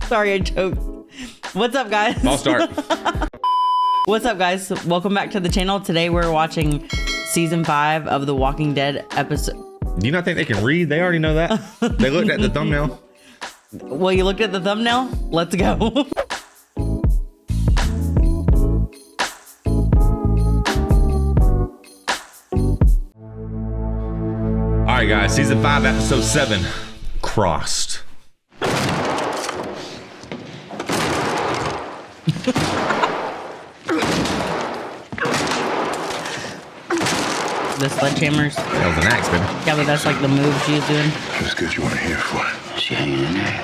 Sorry, I choked. What's up, guys? I'll start. What's up, guys? Welcome back to the channel. Today we're watching season 5 of The Walking Dead episode. Do you not think they can read? They already know that. They looked at the thumbnail. Well, you looked at the thumbnail? Let's go. All right, guys. Season 5, episode 7. Crossed. The sledgehammers. That was an axe, baby. Yeah, but that's like the move she was doing. That's good you weren't here for it. She hanging in there.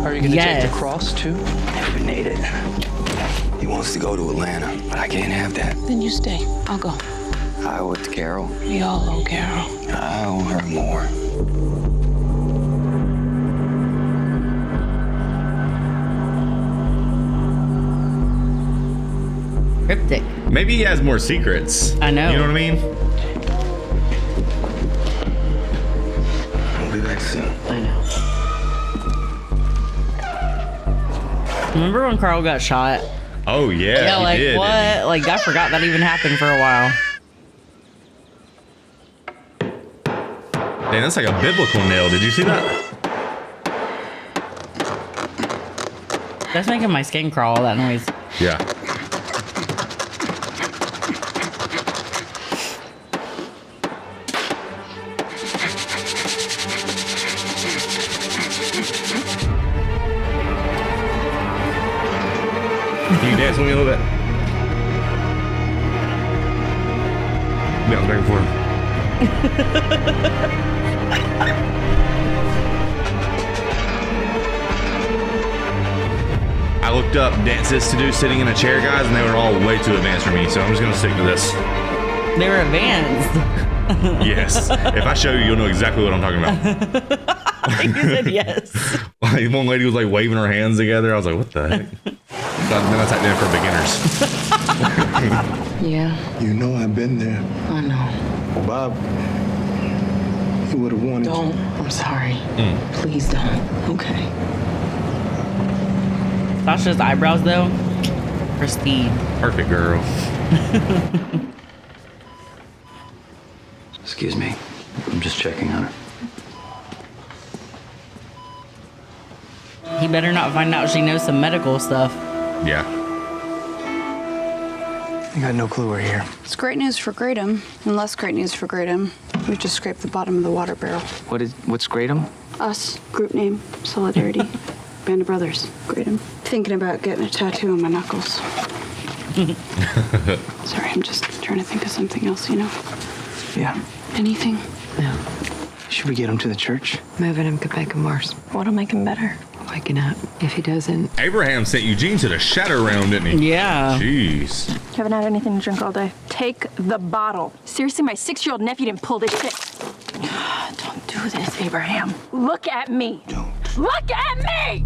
Are you gonna take the cross too? Never need it. He wants to go to Atlanta, but I can't have that. Then you stay. I'll go. I owe it to Carol. We all owe Carol. I owe her more. Cryptic. Maybe he has more secrets. I know. You know what I mean? I'll be back soon. I know. Remember when Carl got shot? Oh, yeah. Yeah, he like did, what? Like I forgot that even happened for a while. Dang, that's like a biblical nail. Did you see that? That's making my skin crawl, that noise. Yeah. Can you dance with me a little bit? Bounce back and forth. I looked up dances to do sitting in a chair, guys, and they were all way too advanced for me, so I'm just gonna stick to this. They were advanced. Yes. If I show you, you'll know exactly what I'm talking about. You said yes. Like one lady was like waving her hands together. I was like, what the heck? Then I typed in for beginners. Yeah, You know I've been there. I know. Bob, he would have wanted Don't. I'm sorry. Please don't. Okay. Sasha's eyebrows, though, pristine. Perfect, girl. Excuse me. I'm just checking on her. He better not find out she knows some medical stuff. Yeah. I got no clue we're here. It's great news for Kratom, and less great news for Kratom. We just scraped the bottom of the water barrel. What's Kratom? Us, group name, Solidarity, Band of Brothers, Kratom. Thinking about getting a tattoo on my knuckles. Sorry, I'm just trying to think of something else, you know? Yeah. Anything? No. Should we get him to the church? Moving him could make him worse. What'll make him better? Waking up. If he doesn't, Abraham sent Eugene to the Shadow Realm, didn't he? Yeah. Jeez. Haven't had anything to drink all day. Take the bottle. Seriously, my 6-year-old nephew didn't pull this shit. Don't do this, Abraham. Look at me. Don't. Look at me!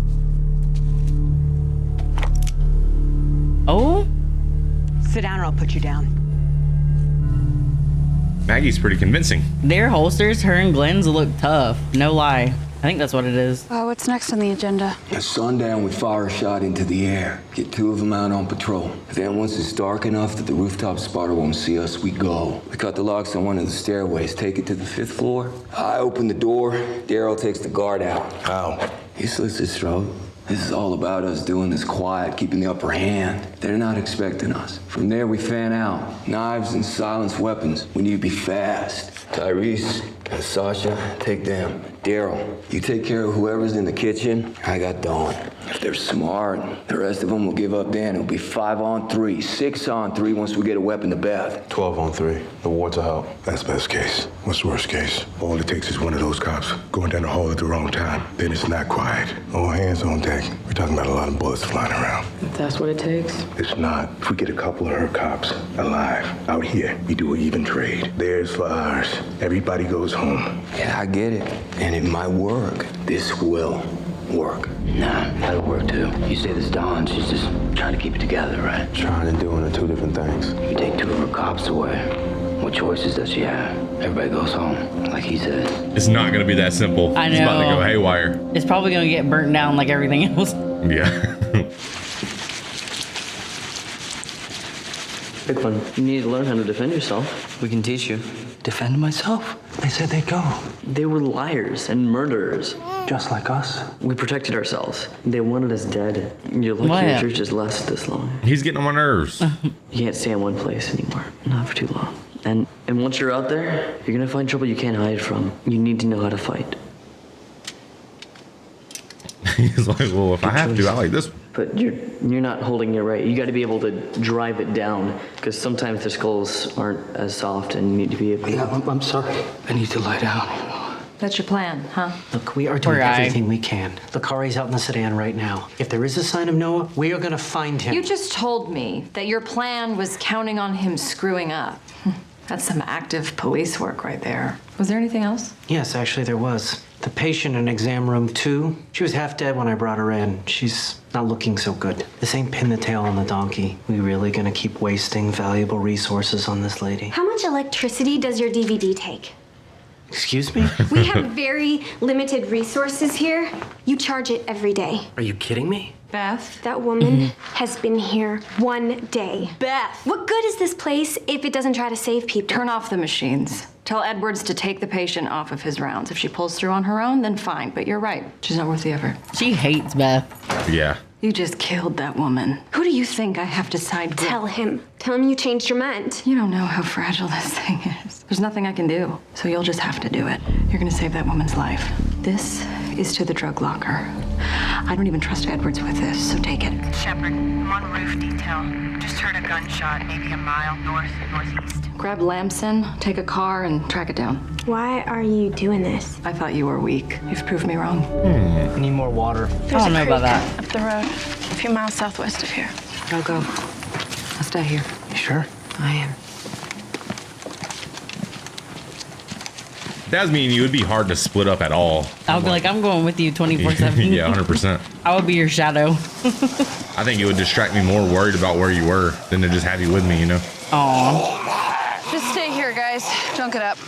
Oh? Sit down or I'll put you down. Maggie's pretty convincing. Their holsters, her and Glenn's, look tough. No lie. I think that's what it is. What's next on the agenda? At sundown, we fire a shot into the air. Get 2 of them out on patrol. Then once it's dark enough that the rooftop spotter won't see us, we go. We cut the locks on one of the stairways, take it to the 5th floor. I open the door. Daryl takes the guard out. How? He slits his throat. This is all about us doing this quiet, keeping the upper hand. They're not expecting us. From there, we fan out. Knives and silenced weapons. We need to be fast. Tyrese and Sasha, take them. Daryl, you take care of whoever's in the kitchen. I got Dawn. If they're smart, the rest of them will give up then. It'll be 5 on 3, 6 on 3 once we get a weapon to Beth. 12 on 3. The war to help. That's best case. What's worst case? All it takes is one of those cops going down the hall at the wrong time. Then it's not quiet. All hands on deck. We're talking about a lot of bullets flying around. if that's what it takes. It's not. If we get a couple of her cops alive out here, we do an even trade. Theirs for ours. Everybody goes home. Yeah, I get it. And it might work. This will work. Nah, that'll work too. You say this Dawn, she's just trying to keep it together, right? Trying and doing are two different things. You take 2 of her cops away. What choices does she have? Everybody goes home, like he said. It's not gonna be that simple. I know. It's about to go haywire. It's probably gonna get burnt down like everything else. Yeah. Pick one. You need to learn how to defend yourself. We can teach you. Defend myself? They said they'd go. They were liars and murderers. Just like us. We protected ourselves. They wanted us dead. You're lucky What? your church has lasted this long. He's getting on my nerves. You can't stay in one place anymore. Not for too long. And once you're out there, you're gonna find trouble you can't hide from. You need to know how to fight. He's like, well, if I have to, I like this one. But you're not holding it right. You got to be able to drive it down, because sometimes the skulls aren't as soft, and you need to be able. Yeah, I'm sorry. I need to lie down. That's your plan, huh? Look, we are Poor doing guy. everything we can. Lucari's out in the sedan right now. If there is a sign of Noah, we are gonna find him. You just told me that your plan was counting on him screwing up. That's some active police work right there. Was there anything else? Yes, actually there was. The patient in exam room 2, she was half dead when I brought her in. She's not looking so good. This ain't pin the tail on the donkey. We really gonna keep wasting valuable resources on this lady? How much electricity does your DVD take? Excuse me? We have very limited resources here. You charge it every day. Are you kidding me? Beth? That woman has been here 1 day. Beth! What good is this place if it doesn't try to save people? Turn off the machines. Tell Edwards to take the patient off of his rounds. If she pulls through on her own, then fine. But you're right. She's not worth the effort. She hates Beth. Yeah. You just killed that woman. Who do you think I have to side with? Tell him. Tell him you changed your mind. You don't know how fragile this thing is. There's nothing I can do. So you'll just have to do it. You're gonna save that woman's life. This is to the drug locker. I don't even trust Edwards with this, so take it. Shepard, I'm on roof detail. Just heard a gunshot, maybe a mile northeast. Grab Lamson, take a car, and track it down. Why are you doing this? I thought you were weak. You've proved me wrong. I need more water. I don't know about that. Up the road, a few miles southwest of here. I'll go. I'll stay here. You sure? I am. That was me and you. It would be hard to split up at all. I would be like, I'm going with you 24/7. Yeah, 100%. I would be your shadow. I think it would distract me more worried about where you were than to just have you with me, you know? Aw. Just stay here, guys. Don't get up.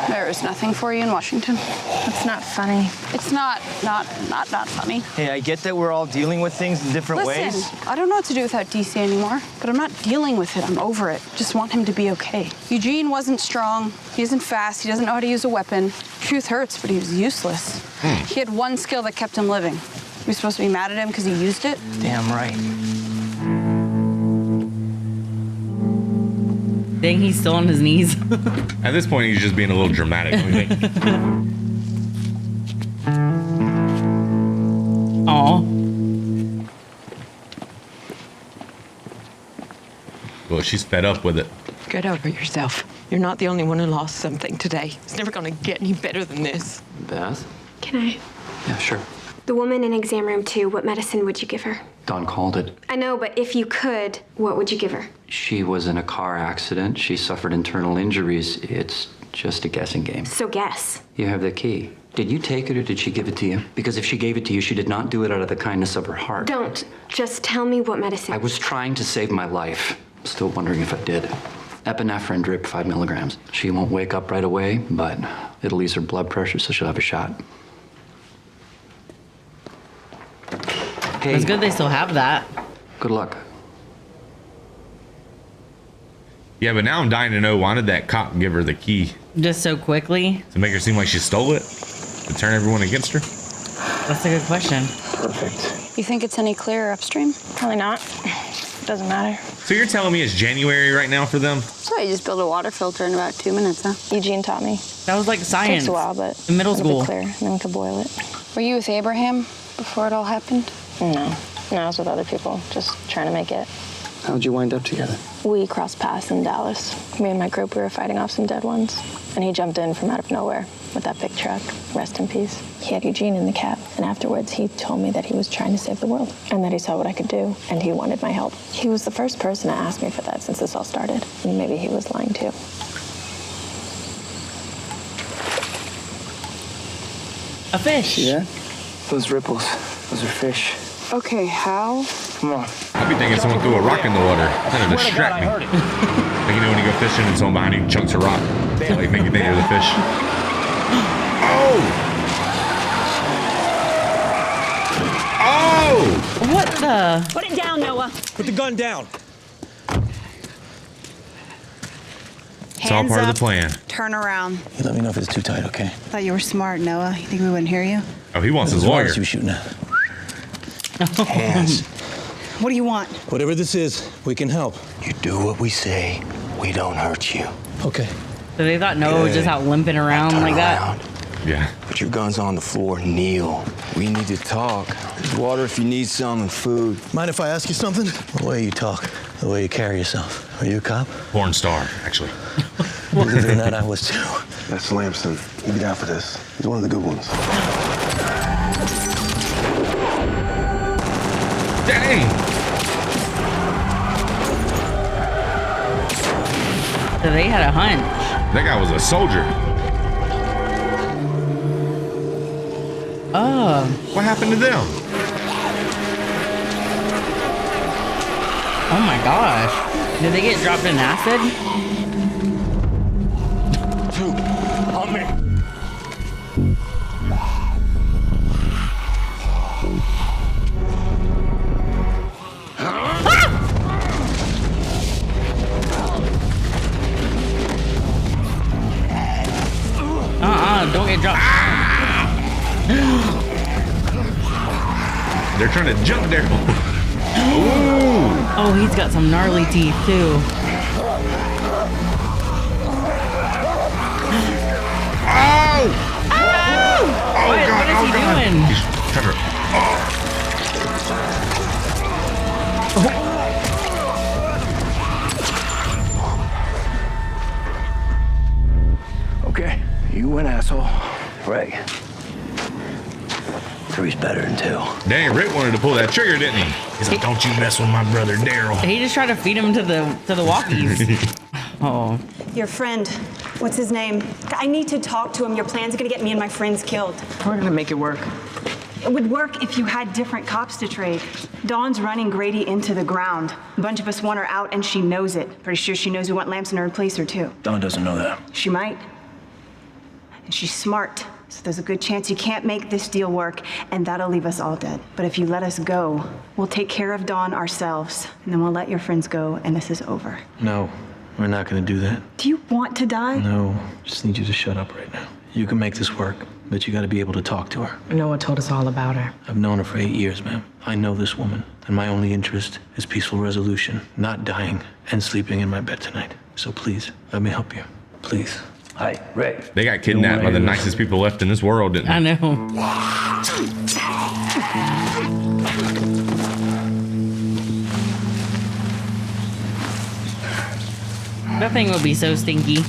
There is nothing for you in Washington. That's not funny. It's not funny. Hey, I get that we're all dealing with things in different ways. Listen, I don't know what to do without DC anymore, but I'm not dealing with it. I'm over it. Just want him to be okay. Eugene wasn't strong. He isn't fast. He doesn't know how to use a weapon. Truth hurts, but he was useless. He had one skill that kept him living. We supposed to be mad at him because he used it? Damn right. Dang, he's still on his knees. At this point, he's just being a little dramatic. Don't you think? Aw. Well, she's fed up with it. Get over yourself. You're not the only one who lost something today. It's never gonna get any better than this. Beth? Can I? Yeah, sure. The woman in exam room 2, what medicine would you give her? Don called it. I know, but if you could, what would you give her? She was in a car accident. She suffered internal injuries. It's just a guessing game. So guess. You have the key. Did you take it or did she give it to you? Because if she gave it to you, she did not do it out of the kindness of her heart. Don't. Just tell me what medicine. I was trying to save my life. Still wondering if I did. Epinephrine drip, 5 milligrams. She won't wake up right away, but it'll ease her blood pressure, so she'll have a shot. Hey. It's good they still have that. Good luck. Yeah, but now I'm dying to know, why did that cop give her the key? Just so quickly? To make her seem like she stole it? To turn everyone against her? That's a good question. Perfect. You think it's any clearer upstream? Probably not. Doesn't matter. So you're telling me it's January right now for them? So you just build a water filter in about 2 minutes, huh? Eugene taught me. That was like science. Takes a while, but in middle it'll school. be clear, and then we could boil it. Were you with Abraham before it all happened? No. No, I was with other people, just trying to make it. How'd you wind up together? We crossed paths in Dallas. Me and my group, we were fighting off some dead ones. And he jumped in from out of nowhere with that big truck. Rest in peace. He had Eugene in the cab. And afterwards, he told me that he was trying to save the world and that he saw what I could do and he wanted my help. He was the first person to ask me for that since this all started. And maybe he was lying too. A fish. Yeah? Those ripples, those are fish. Okay, how? Come on. I'd be thinking someone threw a rock in the water. That'd distract me. Like, you know, when you go fishing and someone behind you chunks a rock, like make you think there's a fish. Oh! Oh! What the? Put it down, Noah. Put the gun down. It's all part of the plan. Turn around. You let me know if it's too tight, okay? Thought you were smart, Noah. You think we wouldn't hear you? Oh, he wants his lawyer. You shooting at? Hands. What do you want? Whatever this is, we can help. You do what we say. We don't hurt you. Okay. So they thought Noah was just out limping around like that? Yeah. Put your guns on the floor. Kneel. We need to talk. There's water if you need some and food. Mind if I ask you something? The way you talk, the way you carry yourself. Are you a cop? Porn star, actually. Believe it or not, I was too. That's Lamson. He'll be down for this. He's one of the good ones. Dang! So they had a hunch. That guy was a soldier. Oh. What happened to them? Oh my gosh. Did they get dropped in acid? On me. Don't get dropped. They're trying to jump there. Oh, he's got some gnarly teeth too. Oh! Oh! What is he doing? He's trying to... Okay, you win, asshole. Right. Three's better than two. Dang, Rick wanted to pull that trigger, didn't he? He's like, don't you mess with my brother, Daryl. He just tried to feed him to the walkies. Oh. Your friend, what's his name? I need to talk to him. Your plan's gonna get me and my friends killed. We're gonna make it work. It would work if you had different cops to trade. Dawn's running Grady into the ground. A bunch of us want her out, and she knows it. Pretty sure she knows we want Lamson to replace her, too. Dawn doesn't know that. She might. And she's smart, so there's a good chance you can't make this deal work, and that'll leave us all dead. But if you let us go, we'll take care of Dawn ourselves, and then we'll let your friends go, and this is over. No, we're not gonna do that. Do you want to die? No, just need you to shut up right now. You can make this work, but you gotta be able to talk to her. Noah told us all about her. I've known her for 8 years, ma'am. I know this woman, and my only interest is peaceful resolution, not dying and sleeping in my bed tonight. So please, let me help you. Please. Hi, Rick. They got kidnapped by the nicest people left in this world, didn't they? I know. That thing would be so stinky.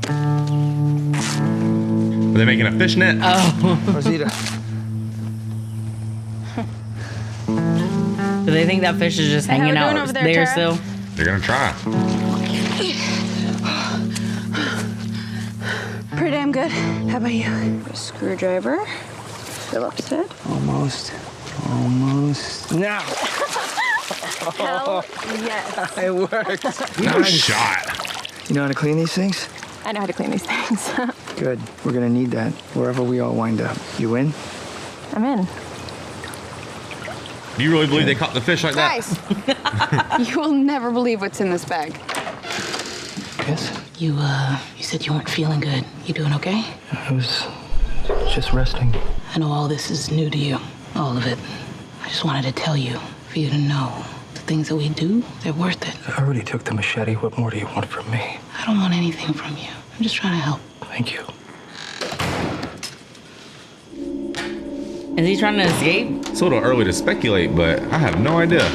Are they making a fishnet? Oh. Rosita. Do they think that fish is just Hey, how hanging we doing out over there, there Tara? still? They're gonna try. Pretty damn good. How about you? A screwdriver. Phillips head. Almost. Now. Hell yes. It worked. No shot. You know how to clean these things? I know how to clean these things. Good. We're gonna need that wherever we all wind up. You in? I'm in. Do you really believe they caught the fish like that? Guys, you will never believe what's in this bag. Yes? You said you weren't feeling good. You doing okay? I was just resting. I know all this is new to you. All of it. I just wanted to tell you, for you to know, the things that we do, they're worth it. I already took the machete. What more do you want from me? I don't want anything from you. I'm just trying to help. Thank you. Is he trying to escape? It's a little early to speculate, but I have no idea.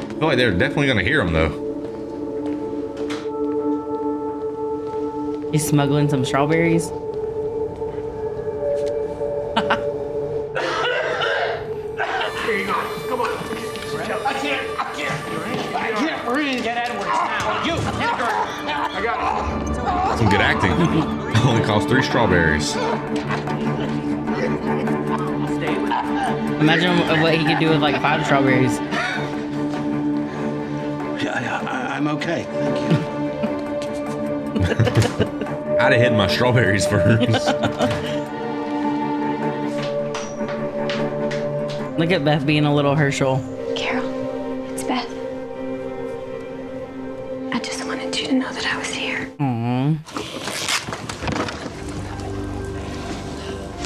I feel like they're definitely gonna hear him though. He's smuggling some strawberries. Here you go. Come on. I can't breathe. Get Edwards now. You, hit her. I got it. Some good acting. Only cost 3 strawberries. Imagine what he could do with like 5 strawberries. I'm okay. Thank you. I'd have hidden my strawberries first. Look at Beth being a little Herschel. Carol, it's Beth. I just wanted you to know that I was here. Aww.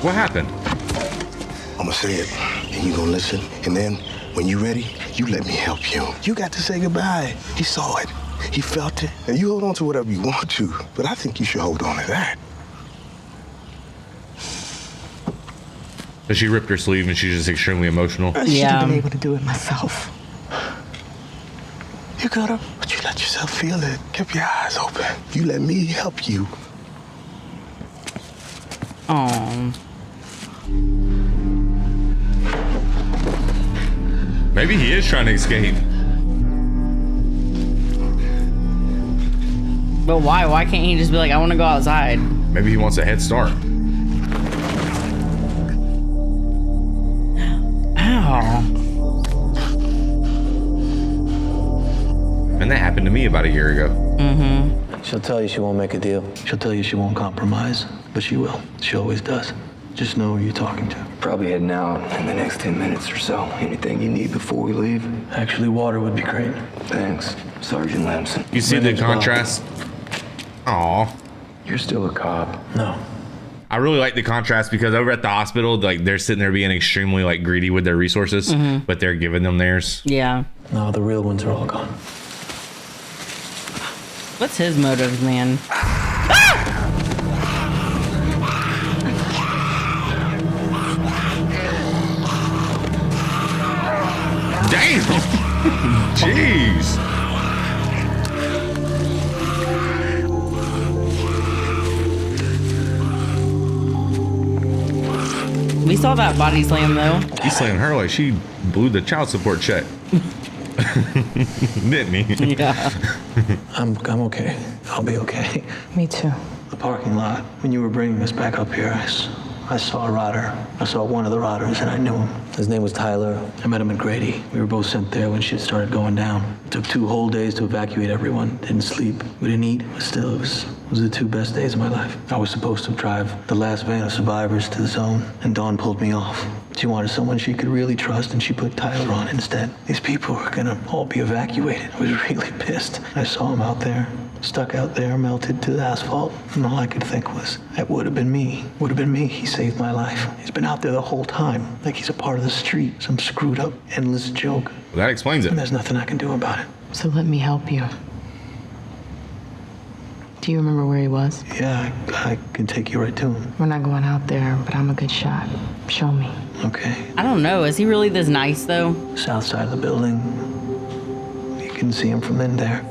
What happened? I'ma say it, and you gonna listen, and then when you ready, you let me help you. You got to say goodbye. He saw it. He felt it. And you hold on to whatever you want to, but I think you should hold on to that. So she ripped her sleeve and she's just extremely emotional. I should have been able to do it myself. You could have, but you let yourself feel it. Kept your eyes open. You let me help you. Aww. Maybe he is trying to escape. But why? Why can't he just be like, I want to go outside? Maybe he wants a head start. Ow. And that happened to me about a year ago. Mm-hmm. She'll tell you she won't make a deal. She'll tell you she won't compromise, but she will. She always does. Just know who you're talking to. Probably heading out in the next 10 minutes or so. Anything you need before we leave? Actually, water would be great. Thanks, Sergeant Lamson. You see the contrast? Aw. You're still a cop. No. I really like the contrast because over at the hospital, like they're sitting there being extremely like greedy with their resources, but they're giving them theirs. Yeah. No, the real ones are all gone. What's his motives, man? Damn! Jeez! We saw that body slam though. He slammed her like she blew the child support check. Didn't he? Yeah. I'm okay. I'll be okay. Me too. The parking lot. When you were bringing us back up here, I saw a rider. I saw one of the riders, and I knew him. His name was Tyler. I met him at Grady. We were both sent there when shit started going down. It took 2 whole days to evacuate everyone. Didn't sleep. We didn't eat. But still, it was the 2 best days of my life. I was supposed to drive the last van of survivors to the zone, and Dawn pulled me off. She wanted someone she could really trust, and she put Tyler on instead. These people were gonna all be evacuated. I was really pissed. I saw him out there, stuck out there, melted to the asphalt. And all I could think was, that would have been me. Would have been me. He saved my life. He's been out there the whole time, like he's a part of the street. Some screwed up, endless joke. Well, that explains it. And there's nothing I can do about it. So let me help you. Do you remember where he was? Yeah, I can take you right to him. We're not going out there, but I'm a good shot. Show me. Okay. I don't know. Is he really this nice though? South side of the building. You can see him from in there.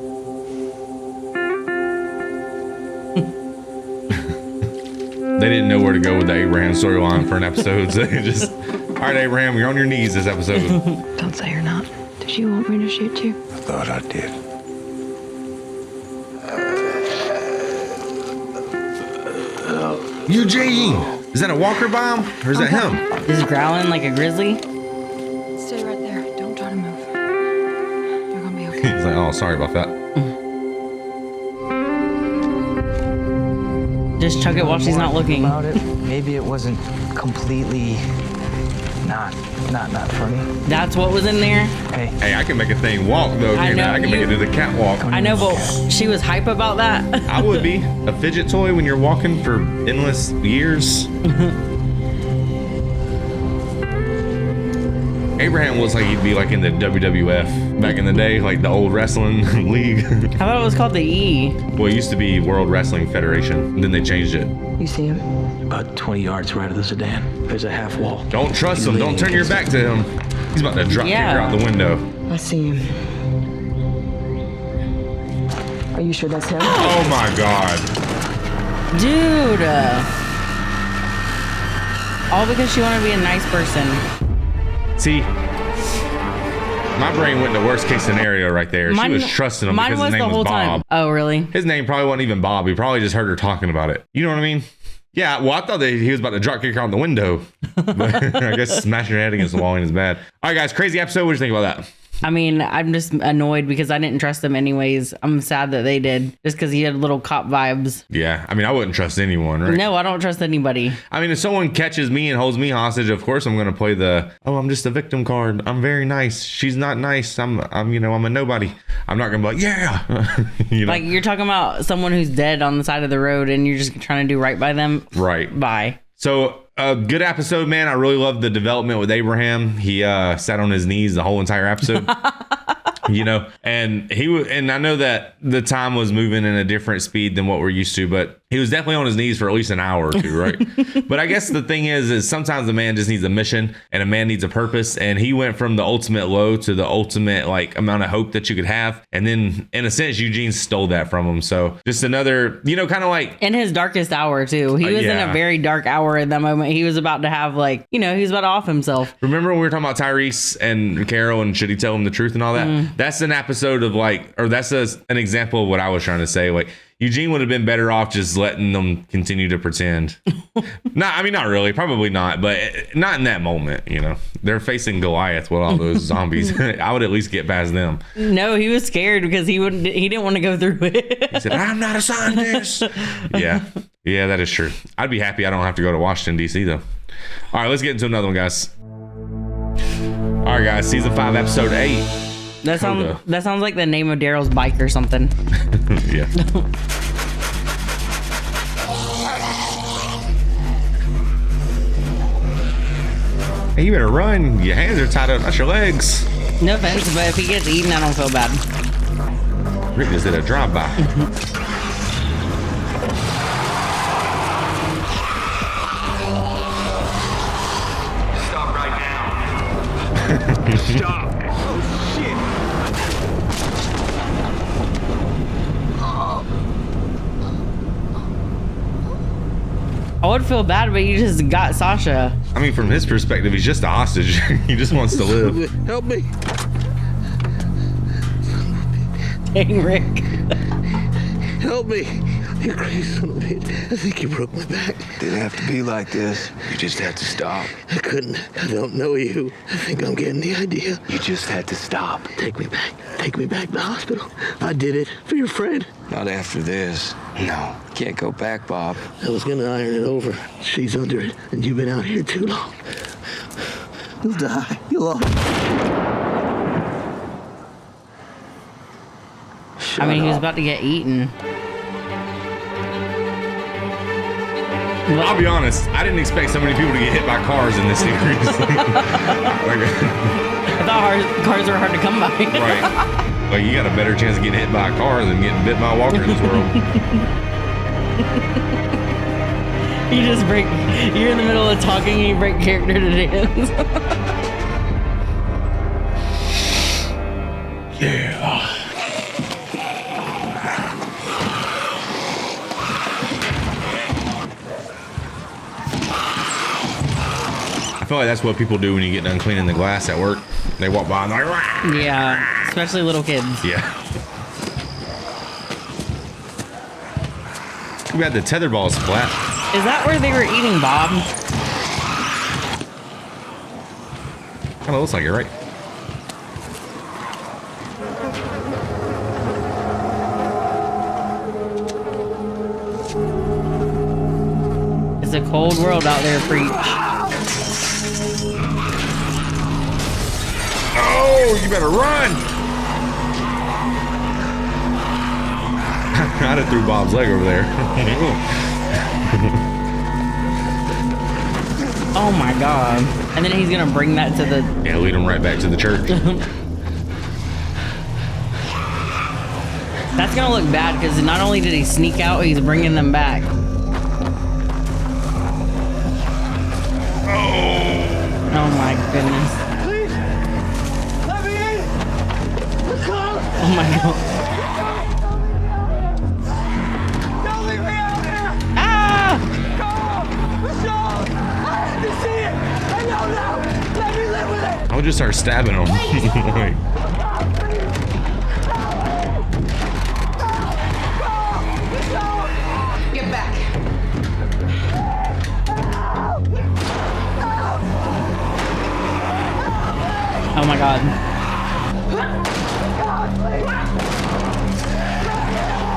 They didn't know where to go with the Abraham storyline for an episode, so they just, all right, Abraham, you're on your knees this episode. Don't say you're not. Did you want me to shoot you? I thought I did. Eugene! Is that a walker bomb? Or is that him? He's growling like a grizzly. Stay right there. Don't try to move. You're gonna be okay. He's like, oh, sorry about that. Just chuck it while she's not looking. About it. Maybe it wasn't completely not funny. That's what was in there? Hey, I can make a thing walk though. I know, I can make it do the catwalk. I know, but she was hype about that. I would be. A fidget toy when you're walking for endless years. Abraham looks like he'd be like in the WWF back in the day, like the old wrestling league. I thought it was called the E. Well, it used to be World Wrestling Federation, and then they changed it. You see him? About 20 yards right of the sedan. There's a half wall. Don't trust him. Don't turn your back to him. He's about to drop kick her out the window. I see him. Are you sure that's him? Oh my God. Dude. All because she wanted to be a nice person. See, my brain went to worst case scenario right there. She was trusting him because his name was Bob. Oh, really? His name probably wasn't even Bob. He probably just heard her talking about it. You know what I mean? Yeah, well, I thought that he was about to drop kick her out the window. But I guess smashing her head against the wall ain't as bad. All right, guys, crazy episode. What do you think about that? I mean, I'm just annoyed because I didn't trust him anyways. I'm sad that they did, just because he had little cop vibes. Yeah, I mean, I wouldn't trust anyone, right? No, I don't trust anybody. I mean, if someone catches me and holds me hostage, of course I'm going to play I'm just a victim card. I'm very nice. She's not nice. I'm a nobody. I'm not going to be like, yeah. Like, you're talking about someone who's dead on the side of the road and you're just trying to do right by them. Right. Bye. So a good episode, man. I really loved the development with Abraham. He sat on his knees the whole entire episode. And and I know that the time was moving in a different speed than what we're used to, but he was definitely on his knees for at least an hour or two, right? But I guess the thing is sometimes a man just needs a mission and a man needs a purpose. And he went from the ultimate low to the ultimate like amount of hope that you could have. And then in a sense, Eugene stole that from him. So just another, kind of like in his darkest hour too. He was in a very dark hour at that moment. He was about to have he was about to off himself. Remember when we were talking about Tyrese and Carol and should he tell him the truth and all that? That's an episode of that's an example of what I was trying to say. Like, Eugene would have been better off just letting them continue to pretend. Not really, probably not, but not in that moment. They're facing Goliath with all those zombies. I would at least get past them. No, he was scared because he didn't want to go through it. He said, "I'm not a scientist." Yeah, that is true. I'd be happy I don't have to go to Washington D.C. though. All right, let's get into another one, guys. All right, guys, season 5, episode 8. That sounds like the name of Daryl's bike or something. Yeah. Hey, you better run. Your hands are tied up, not your legs. No offense, but if he gets eaten, I don't feel bad. Rick just did a drive-by. Stop right now. Stop. Oh, shit. I would feel bad, but you just got Sasha. I mean, from his perspective, he's just a hostage. He just wants to live. Help me. Dang, Rick. Help me. You crazy son of a bitch. I think you broke my back. Didn't have to be like this. You just had to stop. I couldn't. I don't know you. I think I'm getting the idea. You just had to stop. Take me back. Take me back to the hospital. I did it for your friend. Not after this. No. Can't go back, Bob. I was gonna iron it over. She's under it, and you've been out here too long. You'll die. You'll all... He was about to get eaten. I'll be honest, I didn't expect so many people to get hit by cars in this series. I thought cars were hard to come by. Right. Like, you got a better chance of getting hit by a car than getting bit by a walker in this world. You're in the middle of talking and you break character to dance. Yeah. I feel like that's what people do when you get done cleaning the glass at work. They walk by and they're like, "Rah!" Yeah, especially little kids. Yeah. We got the tetherball splat. Is that where they were eating Bob? Kind of looks like it, right? It's a cold world out there, preach. Oh, you better run! I'd have threw Bob's leg over there. Oh my god. And then he's gonna bring that to the... Yeah, lead him right back to the church. That's gonna look bad because not only did he sneak out, he's bringing them back. Oh my goodness. Please, let me in. Oh my god. Don't leave me out here. Ah! Michelle, I had to see it. I know now. Let me live with it. I would just start stabbing him. Like, Get back. Oh my god.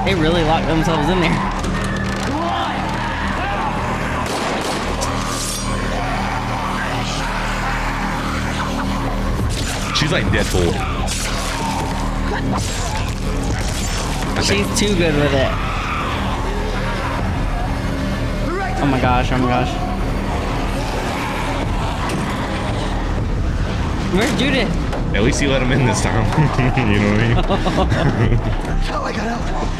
They really locked themselves in there. She's like Deadpool. She's too good with it. Oh my gosh, oh my gosh. Where's Judith? At least he let him in this time. You know what I mean? That's how I got out.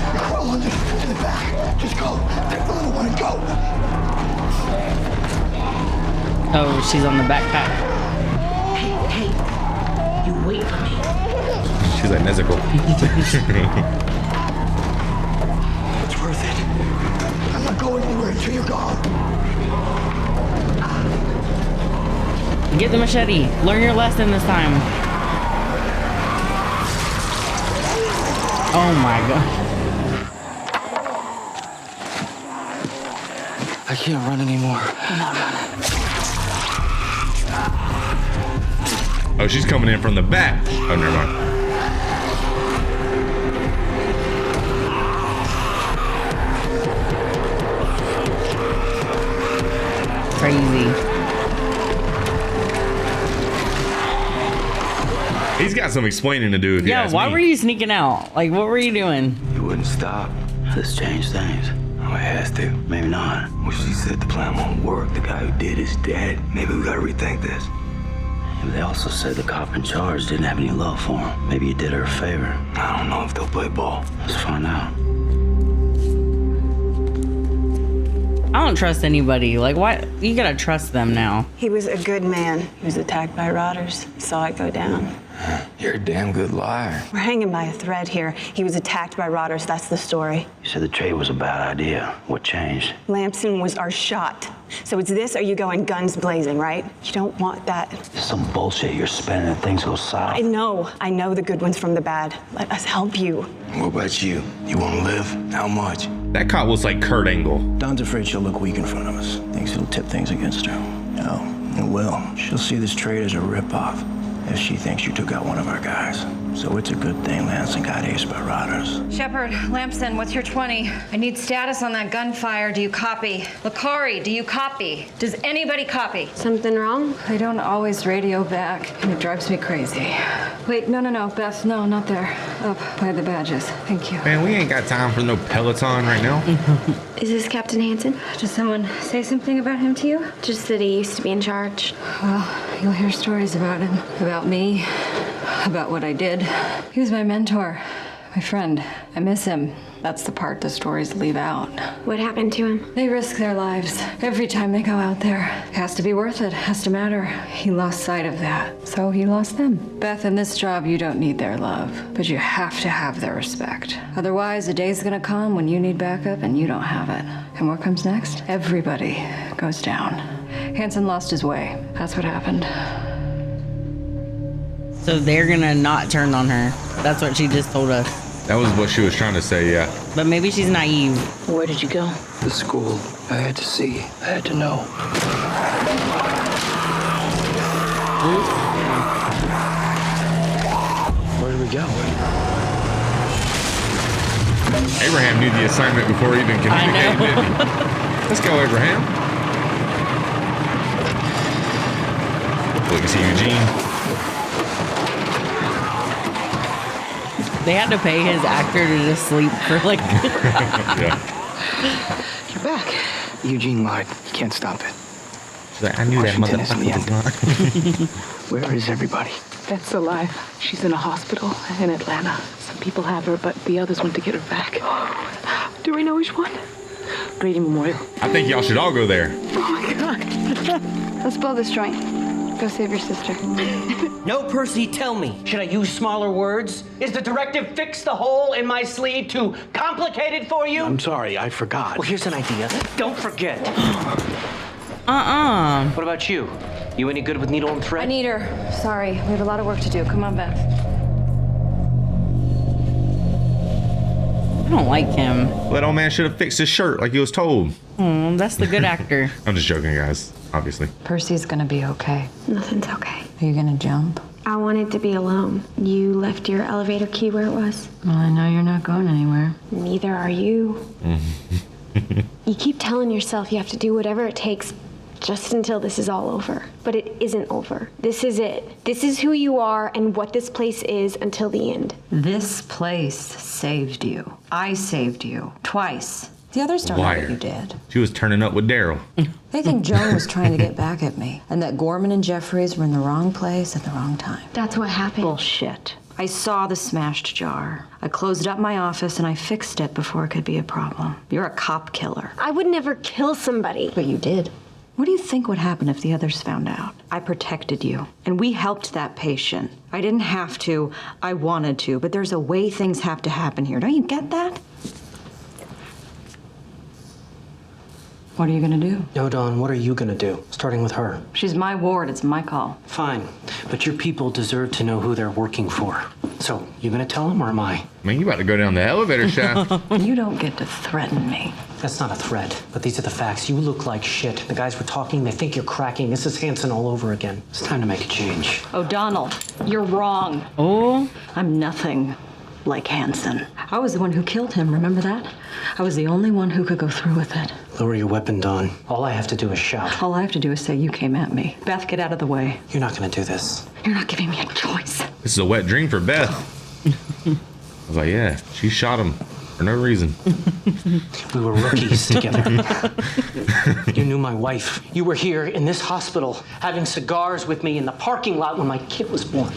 You crawl under to the back. Just go. Take the little one and go. Oh, she's on the backpack. Hey, you wait for me. She's like Nezuko. It's worth it. I'm not going anywhere until you're gone. Get the machete. Learn your lesson this time. Oh my god. I can't run anymore. I'm not running. Oh, she's coming in from the back. Oh, never mind. Crazy. He's got some explaining to do if you Yeah, ask why me. were you sneaking out? Like, what were you doing? You wouldn't stop. Let's change things. Oh, it has to. Maybe not. Well, she said the plan won't work. The guy who did is dead. Maybe we gotta rethink this. But they also said the cop in charge didn't have any love for him. Maybe he did her a favor. I don't know if they'll play ball. Let's find out. I don't trust anybody. Like, why? You gotta trust them now. He was a good man. He was attacked by rotters. Saw it go down. You're a damn good liar. We're hanging by a thread here. He was attacked by rotters. That's the story. You said the trade was a bad idea. What changed? Lamson was our shot. So it's this or you going guns blazing, right? You don't want that. It's some bullshit you're spinning and things go south. I know the good ones from the bad. Let us help you. What about you? You want to live? How much? That cop looks like Kurt Angle. Don's afraid she'll look weak in front of us. Thinks it'll tip things against her. No, it will. She'll see this trade as a ripoff if she thinks you took out one of our guys. So it's a good thing Lansing got aced by rotters. Shepard, Lamson, what's your 20? I need status on that gunfire. Do you copy? Lakari, do you copy? Does anybody copy? Something wrong? I don't always radio back, and it drives me crazy. Wait, no, Beth, no, not there. Up by the badges. Thank you. Man, we ain't got time for no Peloton right now. Is this Captain Hansen? Did someone say something about him to you? Just that he used to be in charge. Well, you'll hear stories about him, about me, about what I did. He was my mentor, my friend. I miss him. That's the part the stories leave out. What happened to him? They risk their lives every time they go out there. It has to be worth it, has to matter. He lost sight of that, so he lost them. Beth, in this job, you don't need their love, but you have to have their respect. Otherwise, a day's gonna come when you need backup and you don't have it. And what comes next? Everybody goes down. Hansen lost his way. That's what happened. So they're gonna not turn on her. That's what she just told us. That was what she was trying to say, yeah. But maybe she's naive. Where did you go? The school. I had to see. I had to know. Where do we go? Abraham knew the assignment before he even communicated, didn't he? Let's go, Abraham. Look, you see Eugene. They had to pay his actor to just sleep for like. Yeah. You're back. Eugene lied. You can't stop it. She's like, I knew that Washington is in the motherfucker was lying. Where is everybody? Beth's alive. She's in a hospital in Atlanta. Some people have her, but the others went to get her back. Do we know which one? Brady Memorial. I think y'all should all go there. Oh my God. Let's blow this joint. Go save your sister. No, Percy, tell me. Should I use smaller words? Is the directive fix the hole in my sleeve too complicated for you? I'm sorry, I forgot. Well, here's an idea. Don't forget. What about you? You any good with needle and thread? I need her. Sorry, we have a lot of work to do. Come on, Beth. I don't like him. That old man should have fixed his shirt like he was told. Oh, that's the good actor. I'm just joking, guys, obviously. Percy's gonna be okay. Nothing's okay. Are you gonna jump? I wanted to be alone. You left your elevator key where it was. Well, I know you're not going anywhere. Neither are you. You keep telling yourself you have to do whatever it takes just until this is all over. But it isn't over. This is it. This is who you are and what this place is until the end. This place saved you. I saved you. Twice. The others don't know what you did. She was turning up with Daryl. They think Joan was trying to get back at me, and that Gorman and Jeffries were in the wrong place at the wrong time. That's what happened. Bullshit. I saw the smashed jar. I closed up my office and I fixed it before it could be a problem. You're a cop killer. I would never kill somebody. But you did. What do you think would happen if the others found out? I protected you, and we helped that patient. I didn't have to, I wanted to, but there's a way things have to happen here. Don't you get that? What are you gonna do? No, Dawn, what are you gonna do? Starting with her. She's my ward, it's my call. Fine, but your people deserve to know who they're working for. So, you gonna tell them or am I? Man, you about to go down the elevator shaft. You don't get to threaten me. That's not a threat, but these are the facts. You look like shit. The guys were talking, they think you're cracking. This is Hanson all over again. It's time to make a change. O'Donnell, you're wrong. Oh? I'm nothing like Hanson. I was the one who killed him, remember that? I was the only one who could go through with it. Lower your weapon, Dawn. All I have to do is shout. All I have to do is say you came at me. Beth, get out of the way. You're not gonna do this. You're not giving me a choice. This is a wet dream for Beth. I was like, yeah, she shot him for no reason. We were rookies together. You knew my wife. You were here in this hospital having cigars with me in the parking lot when my kid was born.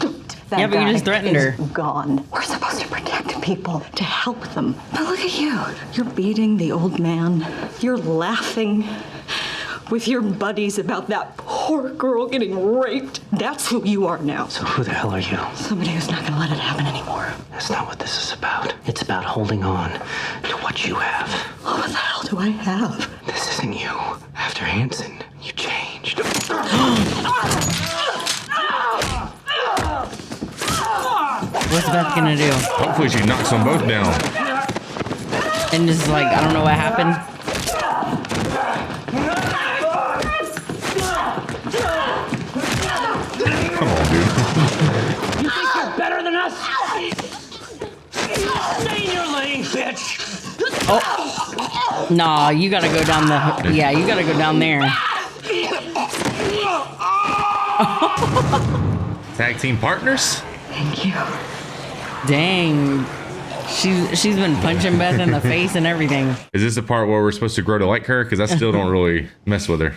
Yeah, but you just threatened her. Gone. We're supposed to protect people, to help them. But look at you. You're beating the old man. You're laughing with your buddies about that poor girl getting raped. That's who you are now. So who the hell are you? Somebody who's not gonna let it happen anymore. That's not what this is about. It's about holding on to what you have. Oh, what the hell do I have? This isn't you. After Hanson, you changed. What's Beth gonna do? Hopefully she knocks them both down. And just like, I don't know what happened. Come on, dude. You think you're better than us? Stay in your lane, bitch! Oh. Nah, you gotta go down the... Yeah, you gotta go down there. Tag team partners? Thank you. Dang. She's been punching Beth in the face and everything. Is this the part where we're supposed to grow to like her? Because I still don't really mess with her.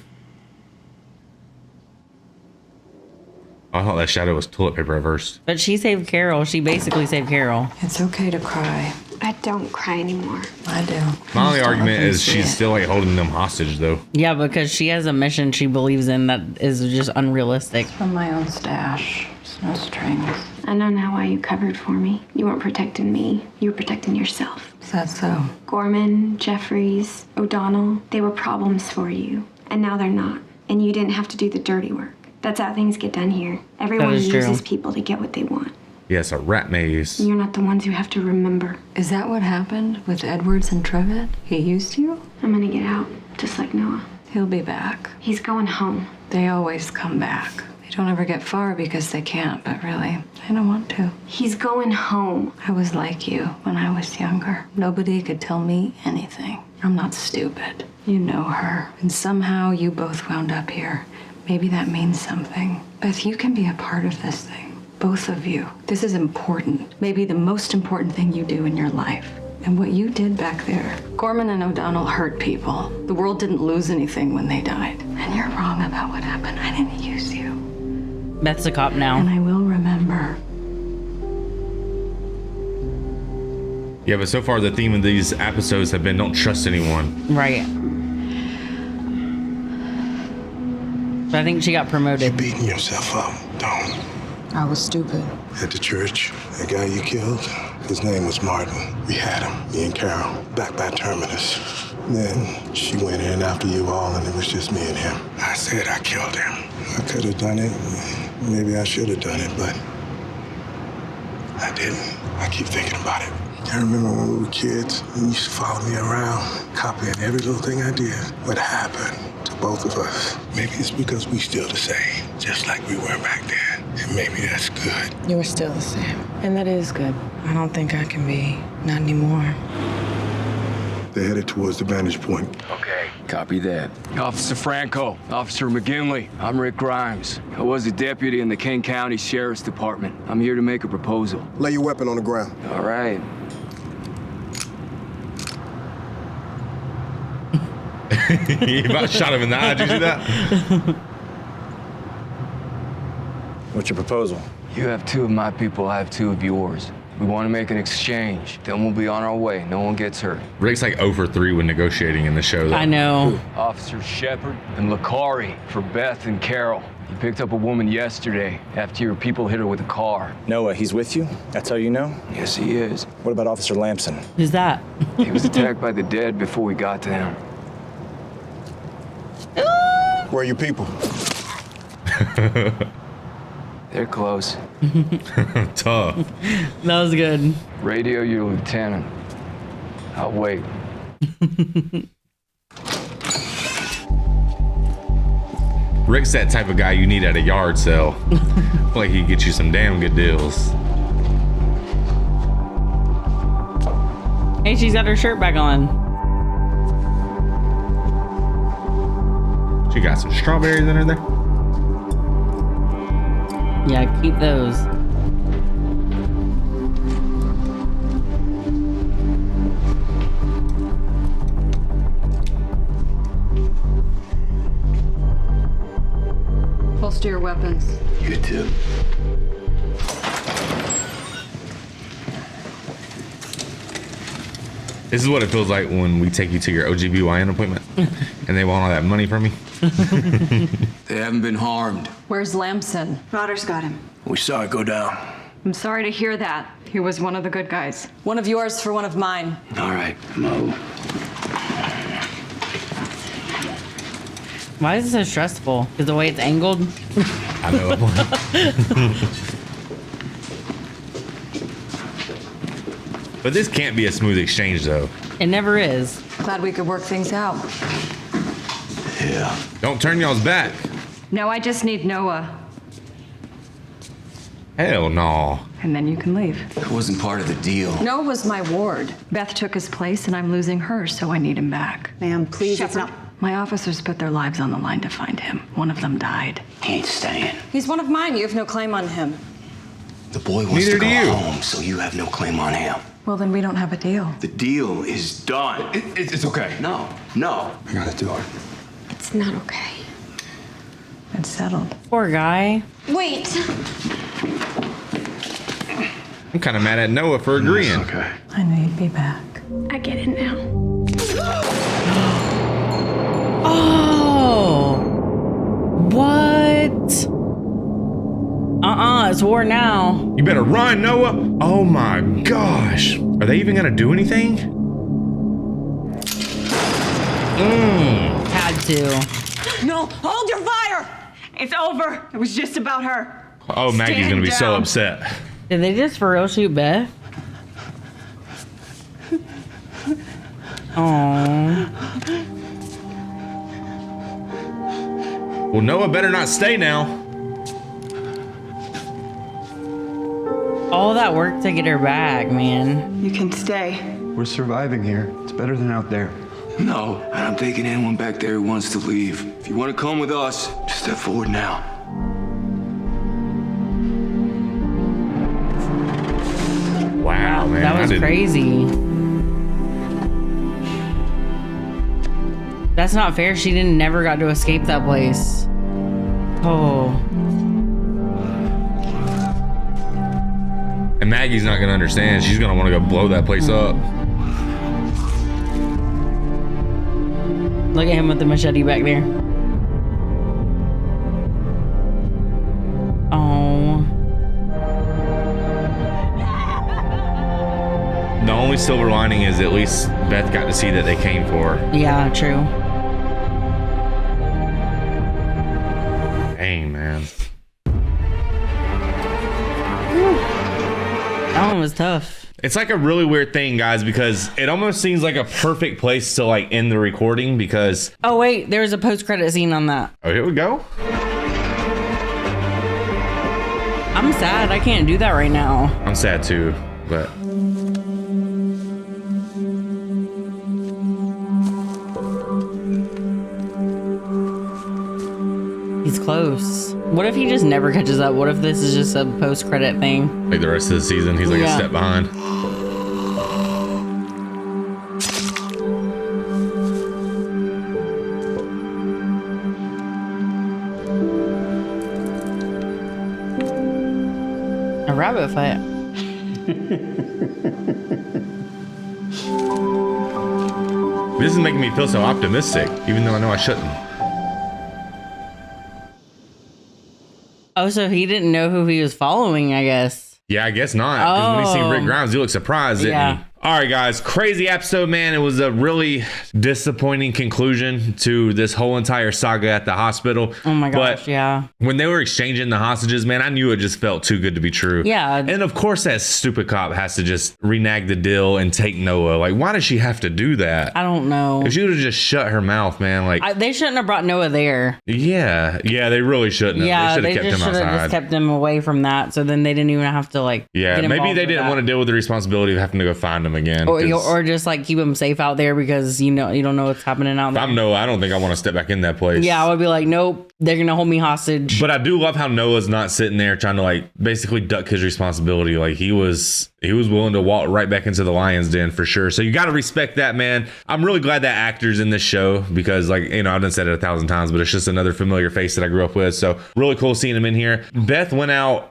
I thought that shadow was toilet paper at first. But she saved Carol. She basically saved Carol. It's okay to cry. I don't cry anymore. I do. My only argument is she's still like holding them hostage though. Yeah, because she has a mission she believes in that is just unrealistic. From my own stash. There's no strings. I know now why you covered for me. You weren't protecting me. You were protecting yourself. Is that so? Gorman, Jeffries, O'Donnell, they were problems for you. And now they're not. And you didn't have to do the dirty work. That's how things get done here. Everyone uses people to get what they want. Yes, a rat maze. You're not the ones who have to remember. Is that what happened with Edwards and Trevitt? He used you? I'm gonna get out, just like Noah. He'll be back. He's going home. They always come back. They don't ever get far because they can't, but really, they don't want to. He's going home. I was like you when I was younger. Nobody could tell me anything. I'm not stupid. You know her. And somehow you both wound up here. Maybe that means something. Beth, you can be a part of this thing. Both of you. This is important. Maybe the most important thing you do in your life. And what you did back there. Gorman and O'Donnell hurt people. The world didn't lose anything when they died. And you're wrong about what happened. I didn't use you. Beth's a cop now. And I will remember. Yeah, but so far the theme of these episodes have been don't trust anyone. Right. But I think she got promoted. You're beating yourself up, don't. I was stupid. At the church, the guy you killed, his name was Martin. We had him, me and Carol, back by Terminus. Then she went in after you all, and it was just me and him. I said I killed him. I could have done it. Maybe I should have done it, but I didn't. I keep thinking about it. I remember when we were kids, you used to follow me around, copying every little thing I did. What happened to both of us? Maybe it's because we still the same, just like we were back then. And maybe that's good. You're still the same. And that is good. I don't think I can be. Not anymore. They're headed towards the vantage point. Okay, copy that. Officer Franco, Officer McGinley, I'm Rick Grimes. I was a deputy in the King County Sheriff's Department. I'm here to make a proposal. Lay your weapon on the ground. All right. You about shot him in the eye. Did you see that? What's your proposal? You have 2 of my people, I have 2 of yours. We want to make an exchange. Then we'll be on our way. No one gets hurt. Rick's like 0 for 3 when negotiating in the show, though. I know. Officer Shepard and Lakari for Beth and Carol. You picked up a woman yesterday after your people hit her with a car. Noah, he's with you? That's how you know? Yes, he is. What about Officer Lamson? Who's that? He was attacked by the dead before we got to him. Where are your people? They're close. Tough. That was good. Radio your lieutenant. I'll wait. Rick's that type of guy you need at a yard sale. Like he'd get you some damn good deals. Hey, she's got her shirt back on. She got some strawberries in her there. Yeah, keep those. Holster your weapons. You too. This is what it feels like when we take you to your OGBYN appointment and they want all that money from me. They haven't been harmed. Where's Lamson? Rodder's got him. We saw it go down. I'm sorry to hear that. He was one of the good guys. One of yours for one of mine. All right, Mo. Why is it so stressful? Because the way it's angled? I know. But this can't be a smooth exchange, though. It never is. Glad we could work things out. Yeah. Don't turn y'all's back. No, I just need Noah. Hell no. And then you can leave. That wasn't part of the deal. Noah was my ward. Beth took his place and I'm losing her, so I need him back. Ma'am, please, it's not. My officers put their lives on the line to find him. One of them died. He ain't staying. He's one of mine. You have no claim on him. The boy wants to go home, so you have no claim on him. Well, then we don't have a deal. The deal is done. It's okay. No. I got the door. It's not okay. It's settled. Poor guy. Wait. I'm kind of mad at Noah for agreeing. Okay. I knew you'd be back. I get it now. Oh. What? It's war now. You better run, Noah. Oh my gosh. Are they even gonna do anything? Had to. No, hold your fire! It's over. It was just about her. Oh, Maggie's gonna be so upset. Did they just for real shoot Beth? Oh. Well, Noah better not stay now. All that work to get her back, man. You can stay. We're surviving here. It's better than out there. No, and I'm taking anyone back there who wants to leave. If you want to come with us, just step forward now. Wow, man. That was crazy. That's not fair. She never got to escape that place. Oh. And Maggie's not gonna understand. She's gonna want to go blow that place up. Look at him with the machete back there. Oh. The only silver lining is at least Beth got to see that they came for her. Yeah, true. Dang, man. That one was tough. It's like a really weird thing, guys, because it almost seems like a perfect place to like end the recording because... Oh, wait. There was a post-credit scene on that. Oh, here we go. I'm sad. I can't do that right now. I'm sad too, but. He's close. What if he just never catches up? What if this is just a post-credit thing? Like the rest of the season, he's like a step behind. A rabbit fight. This is making me feel so optimistic, even though I know I shouldn't. Oh, so he didn't know who he was following, I guess. Yeah, I guess not. Because when he seen Rick Grimes, he looked surprised, didn't he? All right, guys, crazy episode, man. It was a really disappointing conclusion to this whole entire saga at the hospital. Oh my gosh, but yeah. When they were exchanging the hostages, man, I knew it just felt too good to be true. Yeah. And of course, that stupid cop has to just renege the deal and take Noah. Like, why does she have to do that? I don't know. If she would have just shut her mouth, man. Like, they shouldn't have brought Noah there. Yeah, they really shouldn't have. Yeah, they should have kept him outside. Just kept him away from that. So then they didn't even have to Yeah, get maybe they didn't that. want to deal with the responsibility of having to go find him again. Or just keep him safe out there because you don't know what's happening out there. I'm Noah. I don't think I want to step back in that place. Yeah, I would be like, nope, they're gonna hold me hostage. But I do love how Noah's not sitting there trying to basically duck his responsibility. Like he was willing to walk right back into the lion's den for sure. So you got to respect that, man. I'm really glad that actor's in this show because I've done said it 1,000 times, but it's just another familiar face that I grew up with. So really cool seeing him in here. Beth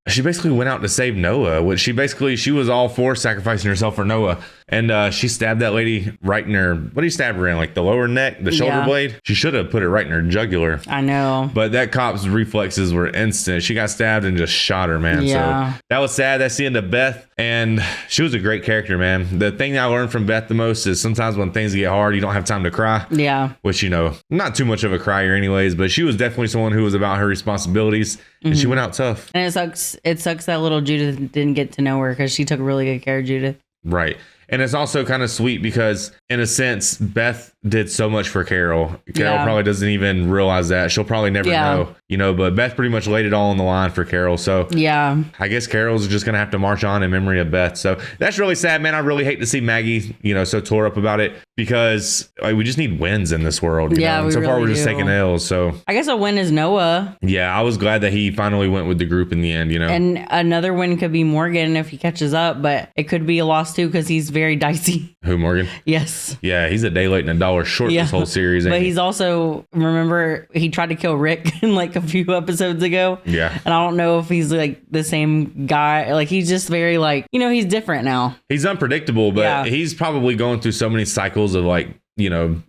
she basically went out to save Noah, which she was all for sacrificing herself for Noah. And she stabbed that lady right in her, what do you stab her in? Like the lower neck, the shoulder blade? She should have put it right in her jugular. I know. But that cop's reflexes were instant. She got stabbed and just shot her, man. Yeah. So that was sad. That's the end of Beth. And she was a great character, man. The thing that I learned from Beth the most is sometimes when things get hard, you don't have time to cry. Yeah. Which, not too much of a crier anyways, but she was definitely someone who was about her responsibilities and she went out tough. And it sucks that little Judith didn't get to know her because she took really good care of Judith. Right. And it's also kind of sweet because, in a sense, Beth did so much for Carol. Carol probably doesn't even realize that. She'll probably never know, but Beth pretty much laid it all on the line for Carol. So yeah, I guess Carol's just going to have to march on in memory of Beth. So that's really sad, man. I really hate to see Maggie, so tore up about it because we just need wins in this world. And so far, we're just taking L's. So I guess a win is Noah. Yeah, I was glad that he finally went with the group in the end, And another win could be Morgan if he catches up, but it could be a loss too because he's very dicey. Who, Morgan? Yes. Yeah, he's a day late and $1 short this whole series. But he's also, remember, he tried to kill Rick in a few episodes ago. Yeah. And I don't know if he's the same guy. He's just very he's different now. He's unpredictable, but he's probably going through so many cycles of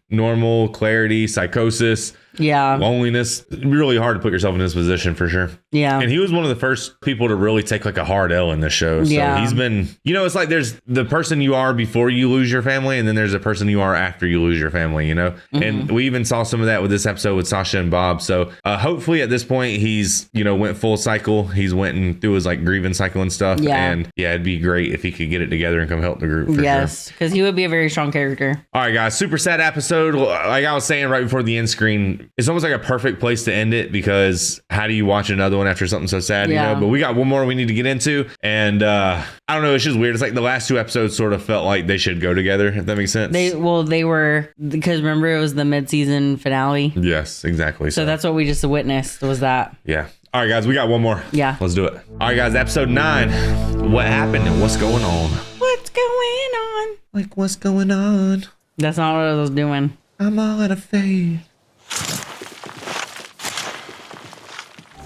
normal, clarity, psychosis. Yeah. Loneliness. Really hard to put yourself in this position for sure. Yeah. And he was one of the first people to really take a hard L in this show. So he's been, it's like there's the person you are before you lose your family, and then there's the person you are after you lose your family, Mm-hmm. And we even saw some of that with this episode with Sasha and Bob. So hopefully at this point he's, went full cycle. He's went and through his grieving cycle and stuff. Yeah. And it'd be great if he could get it together and come help the group. Yes. Because he would be a very strong character. All right, guys, super sad episode. Like I was saying right before the end screen, it's almost like a perfect place to end it because how do you watch another one after something so sad, But we got one more we need to get into. And I don't know, it's just weird. It's like the last two episodes sort of felt like they should go together, if that makes sense. They were, because remember it was the mid-season finale. Yes, exactly. So that's what we just witnessed was that. Yeah. All right, guys, we got one more. Yeah. Let's do it. All right, guys, episode 9. What happened and what's going on? What's going on? What's going on? That's not what I was doing. I'm all out of faith.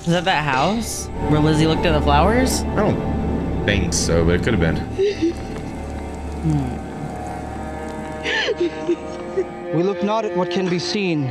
Is that house where Lizzie looked at the flowers? I don't think so, but it could have been. We look not at what can be seen,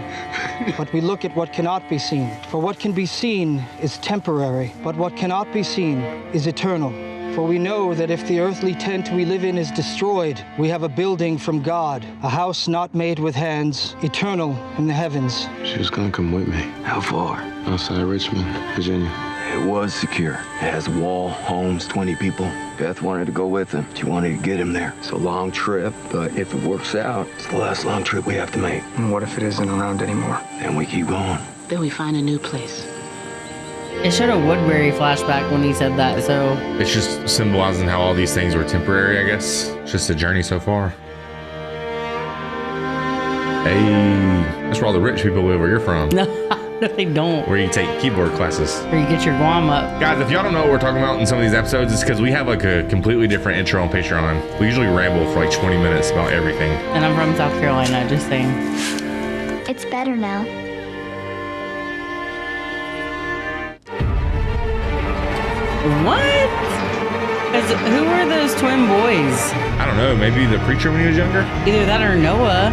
but we look at what cannot be seen. For what can be seen is temporary, but what cannot be seen is eternal. For we know that if the earthly tent we live in is destroyed, we have a building from God, a house not made with hands, eternal in the heavens. She was gonna come with me. How far? Outside Richmond, Virginia. It was secure. It has wall, homes, 20 people. Beth wanted to go with him. She wanted to get him there. It's a long trip, but if it works out, it's the last long trip we have to make. And what if it isn't around anymore? Then we keep going. Then we find a new place. It showed a Woodbury flashback when he said that, so. It's just symbolizing how all these things were temporary, I guess. It's just a journey so far. Hey, that's where all the rich people live where you're from. No, they don't. Where you take keyboard classes. Where you get your guam up. Guys, if y'all don't know what we're talking about in some of these episodes, it's because we have like a completely different intro on Patreon. We usually ramble for like 20 minutes about everything. And I'm from South Carolina, just saying. It's better now. What? Who were those twin boys? I don't know. Maybe the preacher when he was younger? Either that or Noah.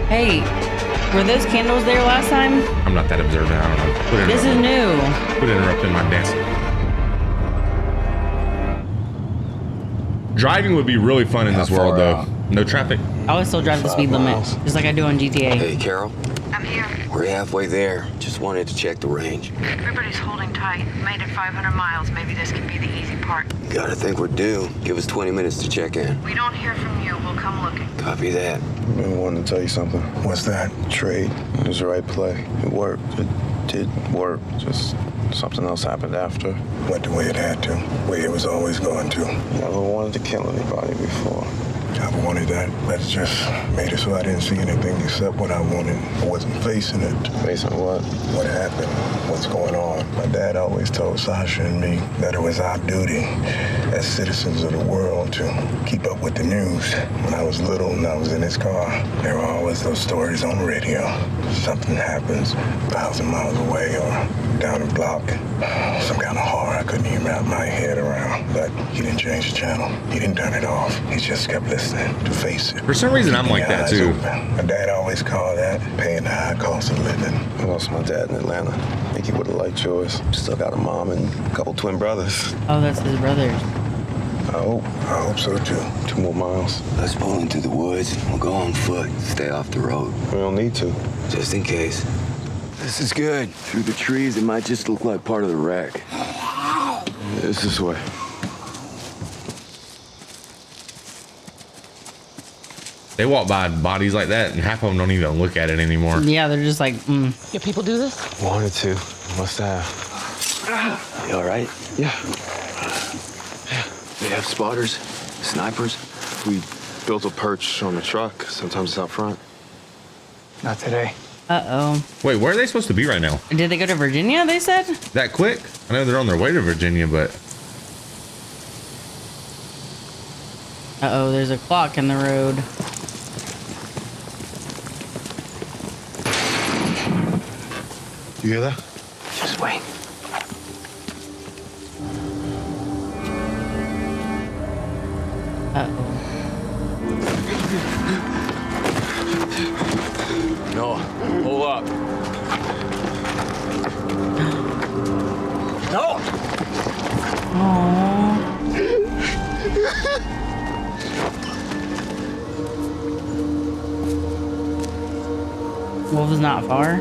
Hey, were those candles there last time? I'm not that observant. I don't know. This is new. Quit interrupting my dance. Driving would be really fun in this world, though. No traffic. I would still drive the speed limit, just like I do on GTA. Hey, Carol. I'm here. We're halfway there. Just wanted to check the range. Everybody's holding tight. Made it 500 miles. Maybe this can be the easy part. Gotta think we're due. Give us 20 minutes to check in. We don't hear from you. We'll come looking. Copy that. I've been wanting to tell you something. What's that? Trade. It was the right play. It worked. It did work. Just something else happened after. Went the way it had to. The way it was always going to. Never wanted to kill anybody before. Never wanted that. But it just made it so I didn't see anything except what I wanted. I wasn't facing it. Facing what? What happened? What's going on? My dad always told Sasha and me that it was our duty as citizens of the world to keep up with the news. When I was little and I was in his car, there were always those stories on the radio. Something happens 1,000 miles away or down the block. Some kind of horror I couldn't even wrap my head around. But he didn't change the channel. He didn't turn it off. He just kept listening to face it. For some reason, I'm like that too. My dad always called that paying the high cost of living. I lost my dad in Atlanta. I think he would have liked yours. Still got a mom and a couple twin brothers. Oh, that's his brothers. I hope so too. 2 more miles. Let's pull into the woods. We'll go on foot. Stay off the road. We don't need to. Just in case. This is good. Through the trees, it might just look like part of the wreck. It's this way. They walk by bodies like that, and half of them don't even look at it anymore. Yeah, they're just like, Yeah, people do this? Wanted to. Must have. You all right? Yeah. They have spotters, snipers. We built a perch on the truck. Sometimes it's out front. Not today. uh-oh. Wait, where are they supposed to be right now? Did they go to Virginia, they said? That quick? I know they're on their way to Virginia, but... Uh-oh, there's a clock in the road. You hear that? Just wait. Uh-oh. Noah, hold up. No! Aww. Wolf is not far.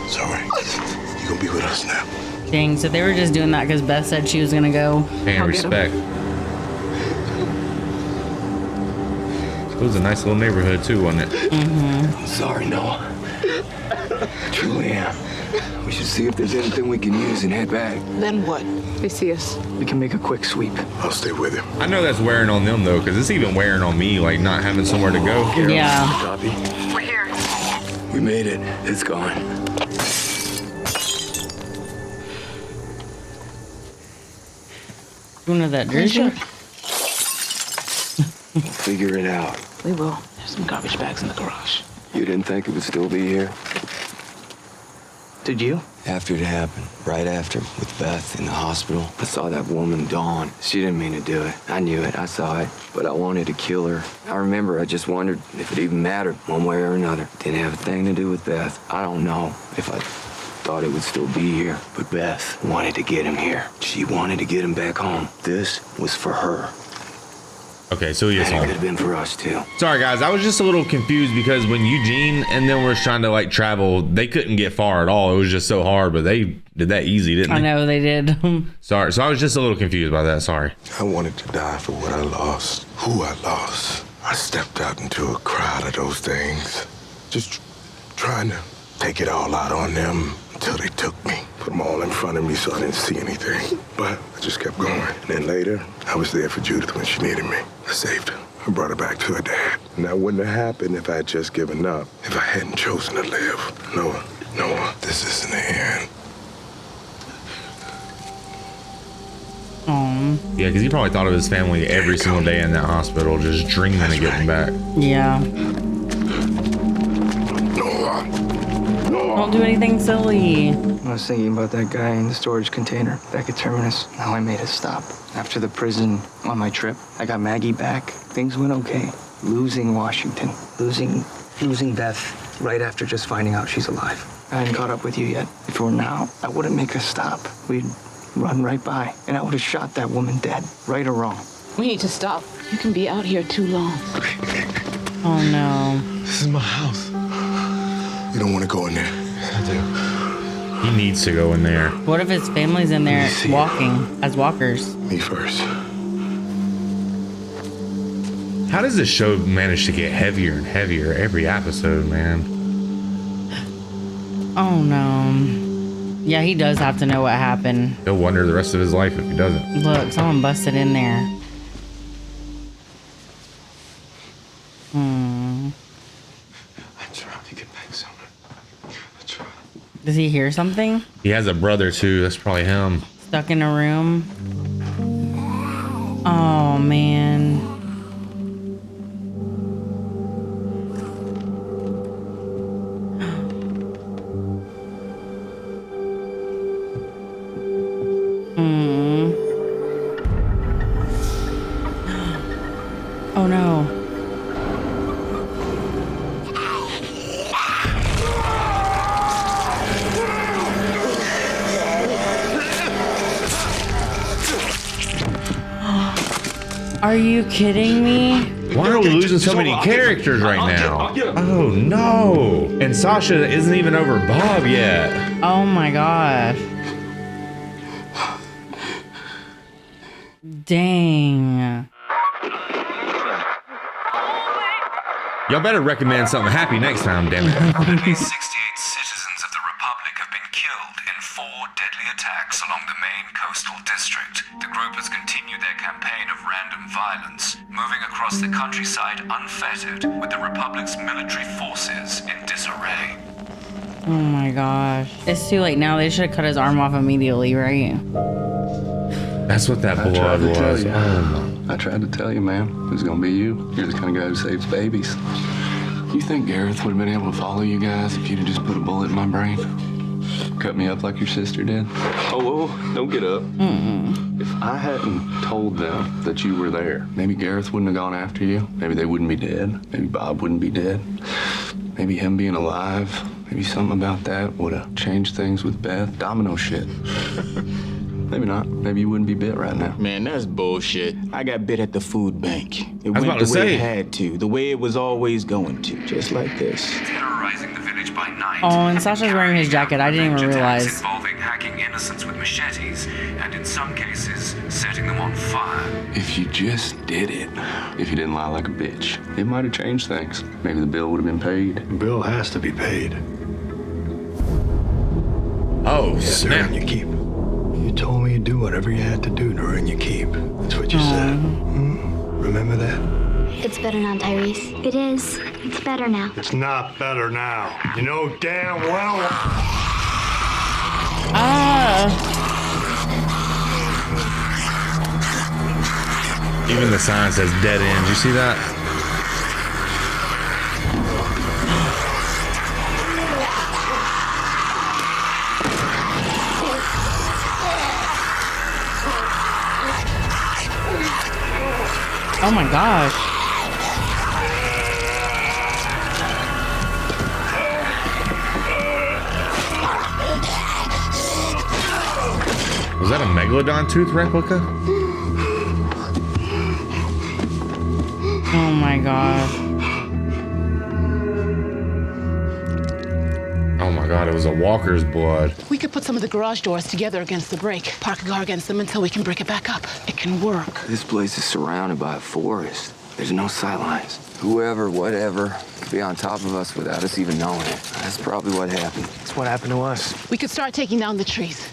Sorry. You gonna be with us now. Dang, so they were just doing that because Beth said she was gonna go. Paying respect. It was a nice little neighborhood too, wasn't it? Mm-hmm. I'm sorry, Noah. Truly am. We should see if there's anything we can use and head back. Then what? They see us. We can make a quick sweep. I'll stay with him. I know that's wearing on them though, because it's even wearing on me, like not having somewhere to go. Yeah. Copy. We're here. We made it. It's gone. You know that Drisha? We'll figure it out. We will. There's some garbage bags in the garage. You didn't think it would still be here? Did you? After it happened, right after, with Beth in the hospital, I saw that woman, Dawn. She didn't mean to do it. I knew it. I saw it. But I wanted to kill her. I remember I just wondered if it even mattered one way or another. Didn't have a thing to do with Beth. I don't know if I thought it would still be here. But Beth wanted to get him here. She wanted to get him back home. This was for her. Okay, so he is And it home. could have been for us, too. Sorry guys, I was just a little confused because when Eugene and them were trying to like travel, they couldn't get far at all. It was just so hard, but they did that easy, didn't they? I know they did. Sorry, so I was just a little confused by that. Sorry. I wanted to die for what I lost, who I lost. I stepped out into a crowd of those things, just trying to take it all out on them until they took me. Put them all in front of me so I didn't see anything. But I just kept going. And then later, I was there for Judith when she needed me. I saved her. I brought her back to her dad. And that wouldn't have happened if I had just given up, if I hadn't chosen to live. Noah, this isn't the end. Yeah, because he probably thought of his family every single day in that hospital, just dreaming of getting back. Yeah. Don't do anything silly. I was thinking about that guy in the storage container back at Terminus. How I made a stop. After the prison, on my trip, I got Maggie back. Things went okay. Losing Washington. Losing Beth right after just finding out she's alive. I hadn't caught up with you yet. If it were now, I wouldn't make a stop. We'd run right by, and I would have shot that woman dead, right or wrong. We need to stop. You can be out here too long. Oh no. This is my house. You don't want to go in there. I do. He needs to go in there. What if his family's in there walking as walkers? Me first. How does this show manage to get heavier and heavier every episode, man? Oh no. Yeah, he does have to know what happened. He'll wonder the rest of his life if he doesn't. Look, someone busted in there. I tried to get back somewhere. I tried. Does he hear something? He has a brother too. That's probably him. Stuck in a room. Oh man. Oh no. Are you kidding me? Why are we losing so many characters right now? Oh no. And Sasha isn't even over Bob yet. Oh my gosh. Dang. Y'all better recommend something happy next time, damn it. At least 68 citizens of the Republic have been killed in 4 deadly attacks along the main coastal district. The group has continued their campaign of random violence, moving across the countryside unfettered, with the Republic's military forces in disarray. Oh my gosh. It's too late now. They should have cut his arm off immediately, right? That's what that blood was. I tried to tell you, man. It was gonna be you. You're the kind of guy who saves babies. You think Gareth would have been able to follow you guys if you'd have just put a bullet in my brain? Cut me up like your sister did? Oh, don't get up. If I hadn't told them that you were there, maybe Gareth wouldn't have gone after you. Maybe they wouldn't be dead. Maybe Bob wouldn't be dead. Maybe him being alive, maybe something about that would have changed things with Beth. Domino shit. Maybe not. Maybe you wouldn't be bit right now. Man, that's bullshit. I got bit at the food bank. It was went about to the way say. it had to, the way it was always going to, just like this. Terrorizing the village by night. Oh, and Sasha's wearing his jacket. I didn't even realize. Involving hacking innocents with machetes, and in some cases, setting them on fire. If you just did it, if you didn't lie like a bitch, it might have changed things. Maybe the bill would have been paid. Bill has to be paid. Oh, snap. You keep. You told me to do whatever you had to do to earn your keep. That's what you said. Remember that? It's better now, Tyrese. It is. It's better now. It's not better now. You know damn well. Even the sign says dead end. You see that? Oh my gosh. Was that a megalodon tooth replica? Oh my gosh. Oh my god, it was a walker's blood. We could put some of the garage doors together against the break. Park a car against them until we can break it back up. It can work. This place is surrounded by a forest. There's no sightlines. Whoever, whatever, to be on top of us without us even knowing it. That's probably what happened. It's what happened to us. We could start taking down the trees.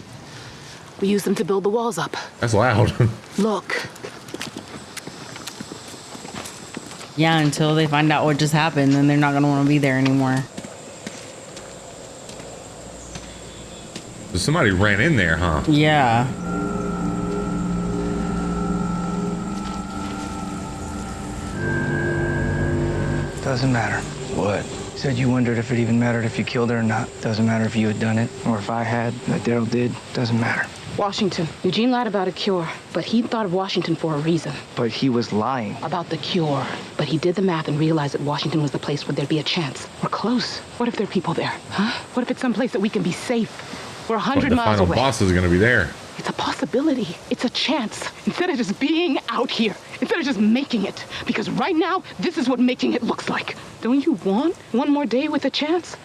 We use them to build the walls up. That's loud. Look. Yeah, until they find out what just happened, then they're not going to want to be there anymore. So somebody ran in there, huh? Yeah. Doesn't matter. What? You said you wondered if it even mattered if you killed her or not. Doesn't matter if you had done it or if I had, that Daryl did. Doesn't matter. Washington. Eugene lied about a cure, but he thought of Washington for a reason. But he was lying. About the cure. But he did the math and realized that Washington was the place where there'd be a chance. We're close. What if there are people there? Huh? What if it's someplace that we can be safe? We're 100 miles away. The final boss is going to be there. It's a possibility. It's a chance. Instead of just being out here. Instead of just making it. Because right now, this is what making it looks like. Don't you want one more day with a chance?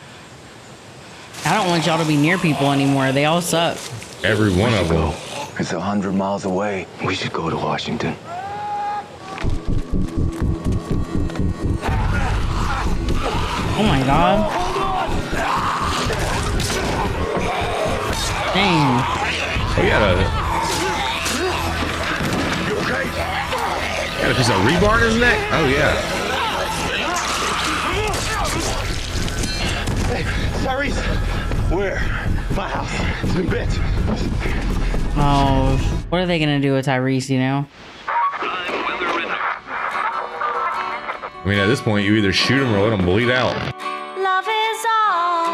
I don't want y'all to be near people anymore. They all suck. Every one of them. It's 100 miles away. We should go to Washington. Oh my god. Dang. Oh, yeah. Got a piece of rebar in his neck? Oh, yeah. Hey, Tyrese. Where? My house. It's been bit. Oh, what are they going to do with Tyrese, you know? I mean, at this point, you either shoot him or let him bleed out. Love is all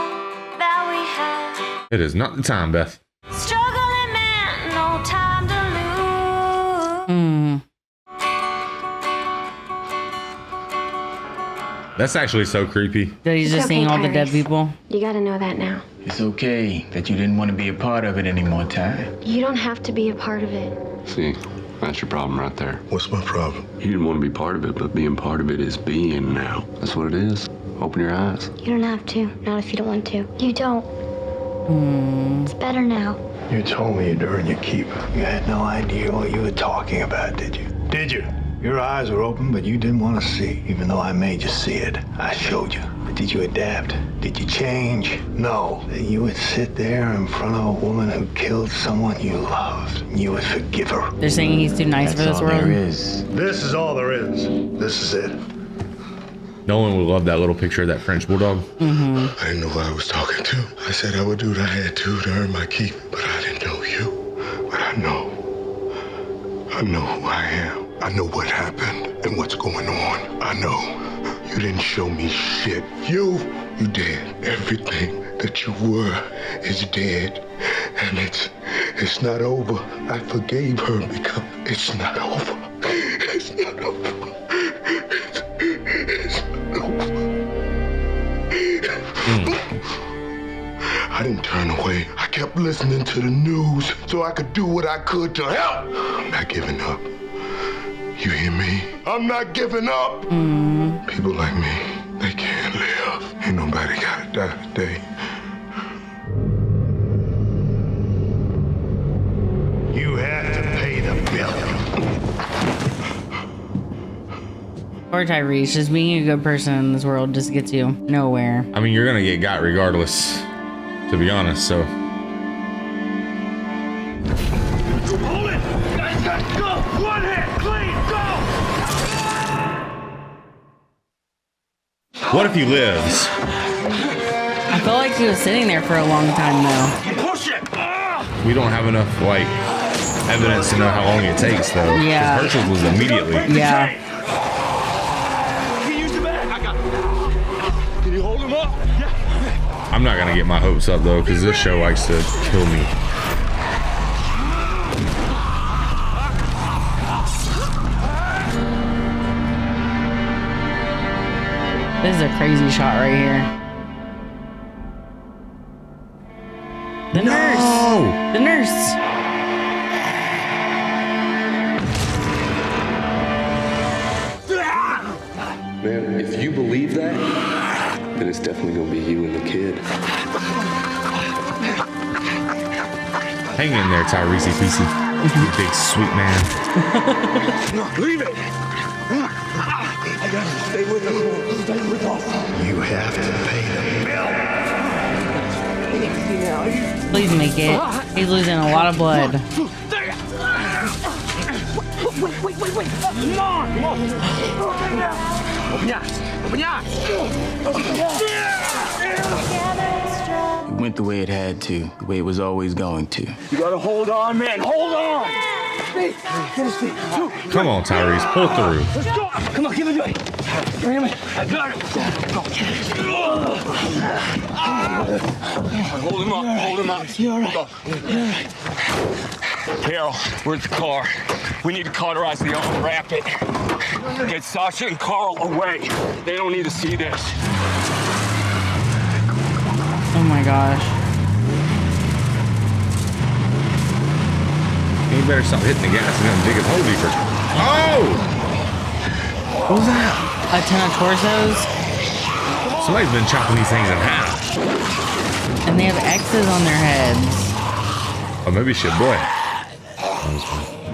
that we have. It is not the time, Beth. Struggling man, no time to lose. That's actually so creepy. That he's just seeing all the dead people. You gotta know that now. It's okay that you didn't want to be a part of it anymore, Ty. You don't have to be a part of it. See, that's your problem right there. What's my problem? You didn't want to be part of it, but being part of it is being now. That's what it is. Open your eyes. You don't have to. Not if you don't want to. You don't. It's better now. You told me during your keep. You had no idea what you were talking about, did you? Did you? Your eyes were open, but you didn't want to see, even though I made you see it. I showed you. But did you adapt? Did you change? No. You would sit there in front of a woman who killed someone you loved. You would forgive her. They're saying he's too nice for this world. This is all there is. This is it. No one would love that little picture of that French bulldog. I didn't know who I was talking to. I said I would do what I had to earn my keep, but I didn't know you. But I know. I know who I am. I know what happened and what's going on. I know. You didn't show me shit. You dead. Everything that you were is dead. And it's not over. I forgave her because it's not over. It's not over. It's not over. I didn't turn away. I kept listening to the news so I could do what I could to help. I'm not giving up. You hear me? I'm not giving up. People like me, they can't live. Ain't nobody gotta die today. You have to pay the bill. Poor Tyrese, just being a good person in this world just gets you nowhere. I mean, you're going to get got regardless, to be honest, so. Hold it! Go! One hit! Clean! Go! What if he lives? I feel like he was sitting there for a long time, though. Push it! We don't have enough, like, evidence to know how long it takes, though. Yeah. 'Cause Herschel's was immediately. Yeah. Can you use the bag? I got it. Can you hold him up? Yeah. I'm not going to get my hopes up, though, because this show likes to kill me. This is a crazy shot right here. The nurse. The nurse. Man, if you believe that, then it's definitely gonna be you and the kid. Hang in there, Tyrese PC. You big sweet man. No, leave it! I got to stay with us. Stay with us. You have to pay the bill. Please make it. He's losing a lot of blood. Wait. Come on. Open your eyes. It went the way it had to, the way it was always going to. You gotta hold on, man. Hold on. Come on, Tyrese, pull through. Let's go. Come on, give it to me. Bring him in. I got it. Hold him up. You're all right. You're all right. Carol, where's the car? We need to cauterize the arm, wrap it. Get Sasha and Carl away. They don't need to see this. Oh my gosh. You better stop hitting the gas and gonna dig his hole deeper. Oh! What was that? A ton of torsos. Somebody's been chopping these things in half. And they have X's on their heads. Oh, maybe she a boy.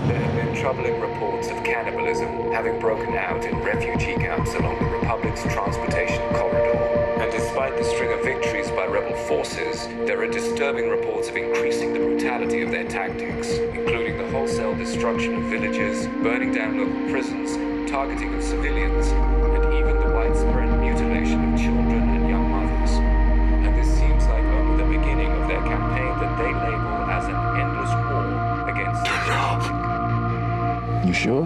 There have been troubling reports of cannibalism having broken out in refugee camps along the Republic's transportation corridor. And despite the string of victories by rebel forces, there are disturbing reports of increasing the brutality of their tactics, including the wholesale destruction of villages, burning down local prisons, targeting of civilians, and even the widespread mutilation of children and young mothers. And this seems like only the beginning of their campaign that they label as an endless war against the Republic. You sure?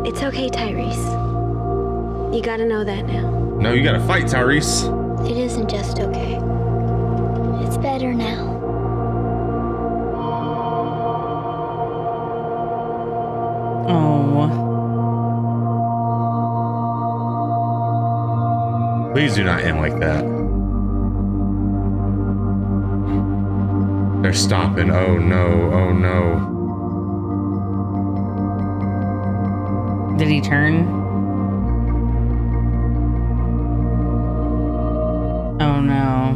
It's okay, Tyrese. You gotta know that now. No, you gotta fight, Tyrese. It isn't just okay. It's better now. Oh. Please do not end like that. They're stopping. Oh no, oh no. Did he turn? Oh no.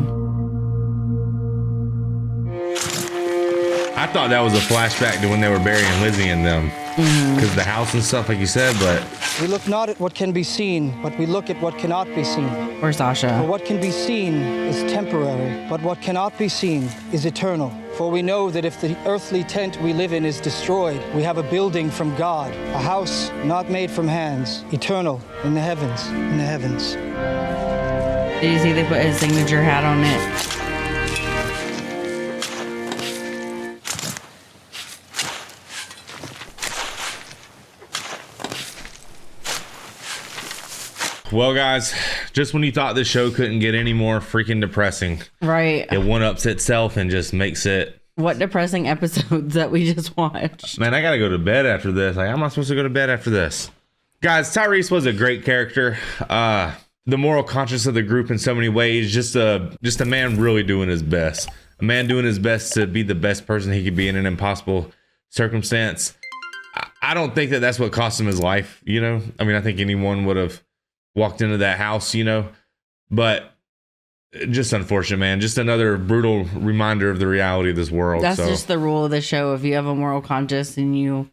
I thought that was a flashback to when they were burying Lizzie and them. Because the house and stuff, like you said, but... We look not at what can be seen, but we look at what cannot be seen. Where's Sasha? For what can be seen is temporary, but what cannot be seen is eternal. For we know that if the earthly tent we live in is destroyed, we have a building from God, a house not made from hands, eternal in the heavens, in the heavens. Did you see they put his signature hat on it? Well, guys, just when you thought this show couldn't get any more freaking depressing, right? It one-ups itself and just makes it... What depressing episodes that we just watched. Man, I gotta go to bed after this. Like, I'm not supposed to go to bed after this. Guys, Tyrese was a great character. The moral conscience of the group in so many ways. Just a man really doing his best. A man doing his best to be the best person he could be in an impossible circumstance. I don't think that that's what cost him his life, you know? I mean, I think anyone would have walked into that house, you know? But just unfortunate, man. Just another brutal reminder of the reality of this world. That's just the rule of the show. If you have a moral conscience and you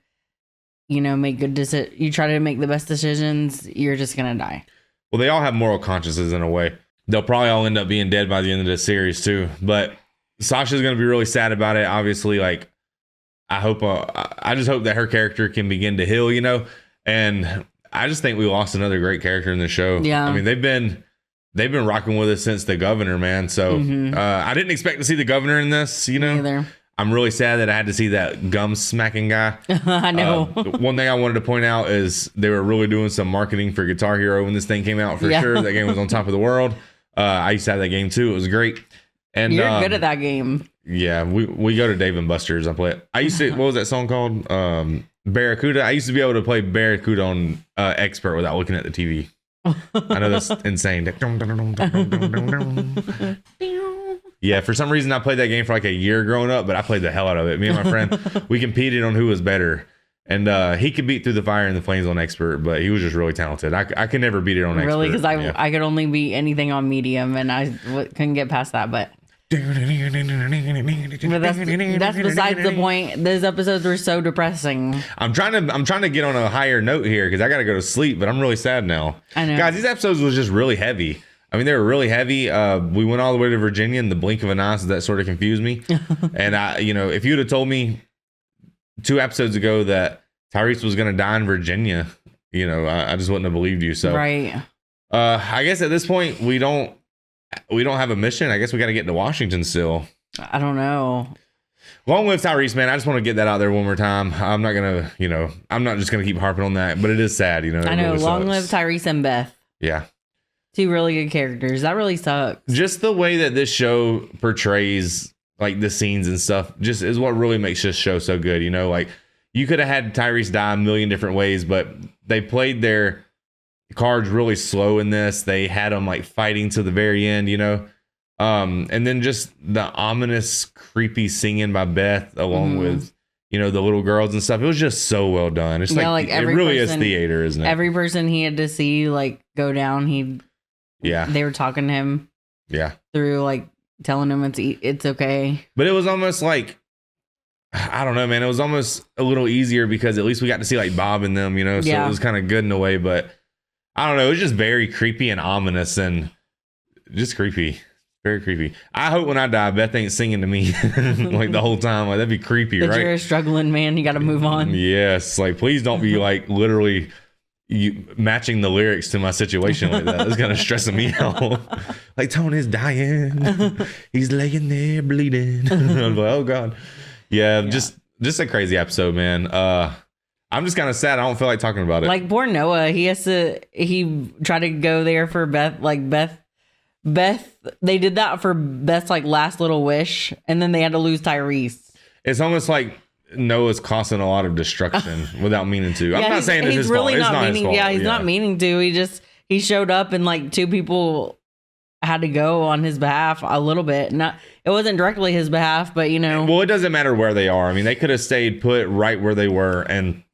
know, make good you try to make the best decisions, you're just gonna die. Well, they all have moral consciences in a way. They'll probably all end up being dead by the end of the series too. But Sasha's gonna be really sad about it. Obviously, like I just hope that her character can begin to heal, you know. And I just think we lost another great character in the show. Yeah. I mean, they've been rocking with us since the governor, man. So I didn't expect to see the governor in this, you know. Me either. I'm really sad that I had to see that gum smacking guy. I know. One thing I wanted to point out is they were really doing some marketing for Guitar Hero when this thing came out for sure. That game was on top of the world. I used to have that game too. It was great. And you're good at that game. Yeah, we go to Dave and Buster's. I play it. I used to. What was that song called? Barracuda. I used to be able to play Barracuda on Expert without looking at the TV. I know that's insane. Yeah, for some reason I played that game for like a year growing up, but I played the hell out of it. Me and my friend, we competed on who was better. And he could beat Through the Fire and the Flames on Expert, but he was just really talented. I could never beat it on Expert. Really? Because I could only beat anything on Medium, and I couldn't get past that. But But that's besides the point. Those episodes were so depressing. I'm trying to get on a higher note here because I got to go to sleep, but I'm really sad now. I know. Guys, these episodes was just really heavy. I mean, they were really heavy. We went all the way to Virginia in the blink of an eye, so that sort of confused me. And if you'd have told me 2 episodes ago that Tyrese was going to die in Virginia, I just wouldn't have believed you. So, right. I guess at this point we don't have a mission. I guess we got to get to Washington still. I don't know. Long live Tyrese, man. I just want to get that out there one more time. I'm not gonna, I'm not just gonna keep harping on that, but it is sad, I know. Really long sucks. live Tyrese and Beth. Yeah. 2 really good characters. That really sucks. Just the way that this show portrays like the scenes and stuff just is what really makes this show so good. Like you could have had Tyrese die a million different ways, but they played their cards really slow in this. They had him like fighting to the very end, and then just the ominous, creepy singing by Beth along with, the little girls and stuff. It was just so well done. It's like it really is theater, isn't it? Every person he had to see like go down, they were talking to him. Yeah. Through like telling him it's okay. But it was almost like, I don't know, man. It was almost a little easier because at least we got to see like Bob and them, so it was kind of good in a way, but I don't know. It was just very creepy and ominous and just creepy. Very creepy. I hope when I die, Beth ain't singing to me like the whole time. Like that'd be creepy, but right? You're a struggling man. You got to move on. Yes. Like, please don't be like literally matching the lyrics to my situation like that. It's kind of stressing me out. Like Tony's dying. He's laying there bleeding. I'm like, oh God. Yeah. Just a crazy episode, man. I'm just kind of sad. I don't feel like talking about it. Like poor Noah. He tried to go there for Beth. Like Beth, they did that for Beth's like last little wish, and then they had to lose Tyrese. It's almost like Noah's causing a lot of destruction without meaning to. I'm not saying it's his fault. It's not his fault. Yeah, he's not meaning to. He showed up and like 2 people had to go on his behalf a little bit. It wasn't directly his behalf, but Well, it doesn't matter where they are. I mean, they could have stayed put right where they were, and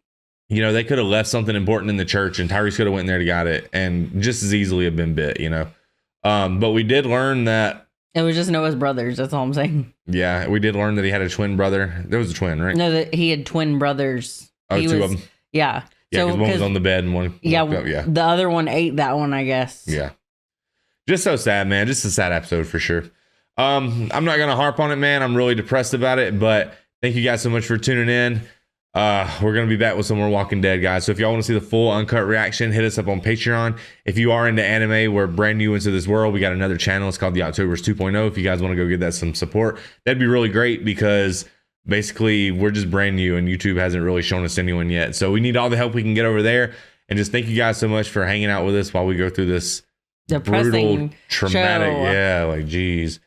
they could have left something important in the church, and Tyrese could have went there to got it, and just as easily have been bit. But we did learn that it was just Noah's brothers. That's all I'm saying. Yeah, we did learn that he had a twin brother. There was a twin, right? No, that he had twin brothers. Oh, 2 of them. Yeah. Yeah, because one was on the bed and one. Yeah. The other one ate that one, I guess. Yeah. Just so sad, man. Just a sad episode for sure. I'm not gonna harp on it, man. I'm really depressed about it, but thank you guys so much for tuning in. We're going to be back with some more Walking Dead, guys. So if y'all want to see the full uncut reaction, hit us up on Patreon. If you are into anime, we're brand new into this world. We got another channel. It's called the Octobers 2.0. If you guys want to go give that some support, that'd be really great because basically we're just brand new and YouTube hasn't really shown us anyone yet. So we need all the help we can get over there. And just thank you guys so much for hanging out with us while we go through this depressing, brutal, traumatic. show. Yeah, like, geez.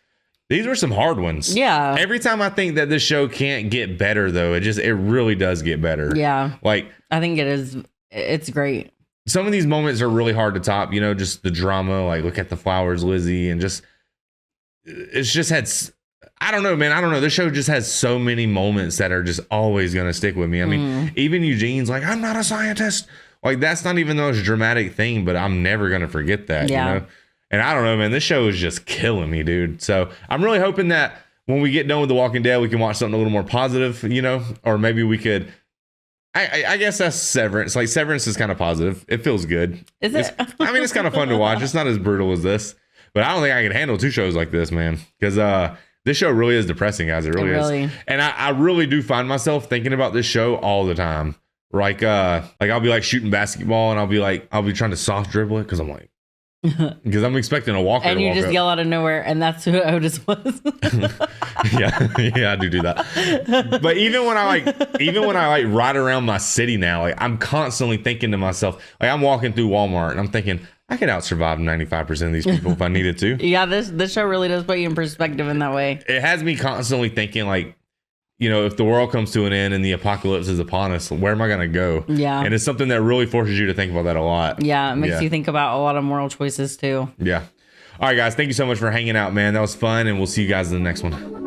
These were some hard ones. Yeah. Every time I think that this show can't get better, though, it really does get better. Yeah. Like, I think it is. It's great. Some of these moments are really hard to top, just the drama, like look at the flowers, Lizzie, and it's just had, I don't know, man. I don't know. This show just has so many moments that are just always going to stick with me. I mean, even Eugene's like, I'm not a scientist. Like, that's not even the most dramatic thing, but I'm never going to forget that, And I don't know, man, this show is just killing me, dude. So I'm really hoping that when we get done with The Walking Dead, we can watch something a little more positive, or maybe we could, I guess that's Severance. Like, Severance is kind of positive. It feels good. Is it? It's kind of fun to watch. It's not as brutal as this, but I don't think I can handle 2 shows like this, man. Because this show really is depressing, guys. It really is. And I really do find myself thinking about this show all the time. Like I'll be like shooting basketball and I'll be trying to soft dribble it because I'm like, because I'm expecting a walker and to you walk just up. yell out of nowhere, and that's who Otis was. yeah, I do that. But even when I ride around my city now, like I'm constantly thinking to myself, like I'm walking through Walmart and I'm thinking I could out survive 95% of these people if I needed to. Yeah, this show really does put you in perspective in that way. It has me constantly thinking, like, if the world comes to an end and the apocalypse is upon us, where am I going to go? Yeah. And it's something that really forces you to think about that a lot. Yeah, it makes you think about a lot of moral choices too. Yeah. All right, guys. Thank you so much for hanging out, man. That was fun. And we'll see you guys in the next one.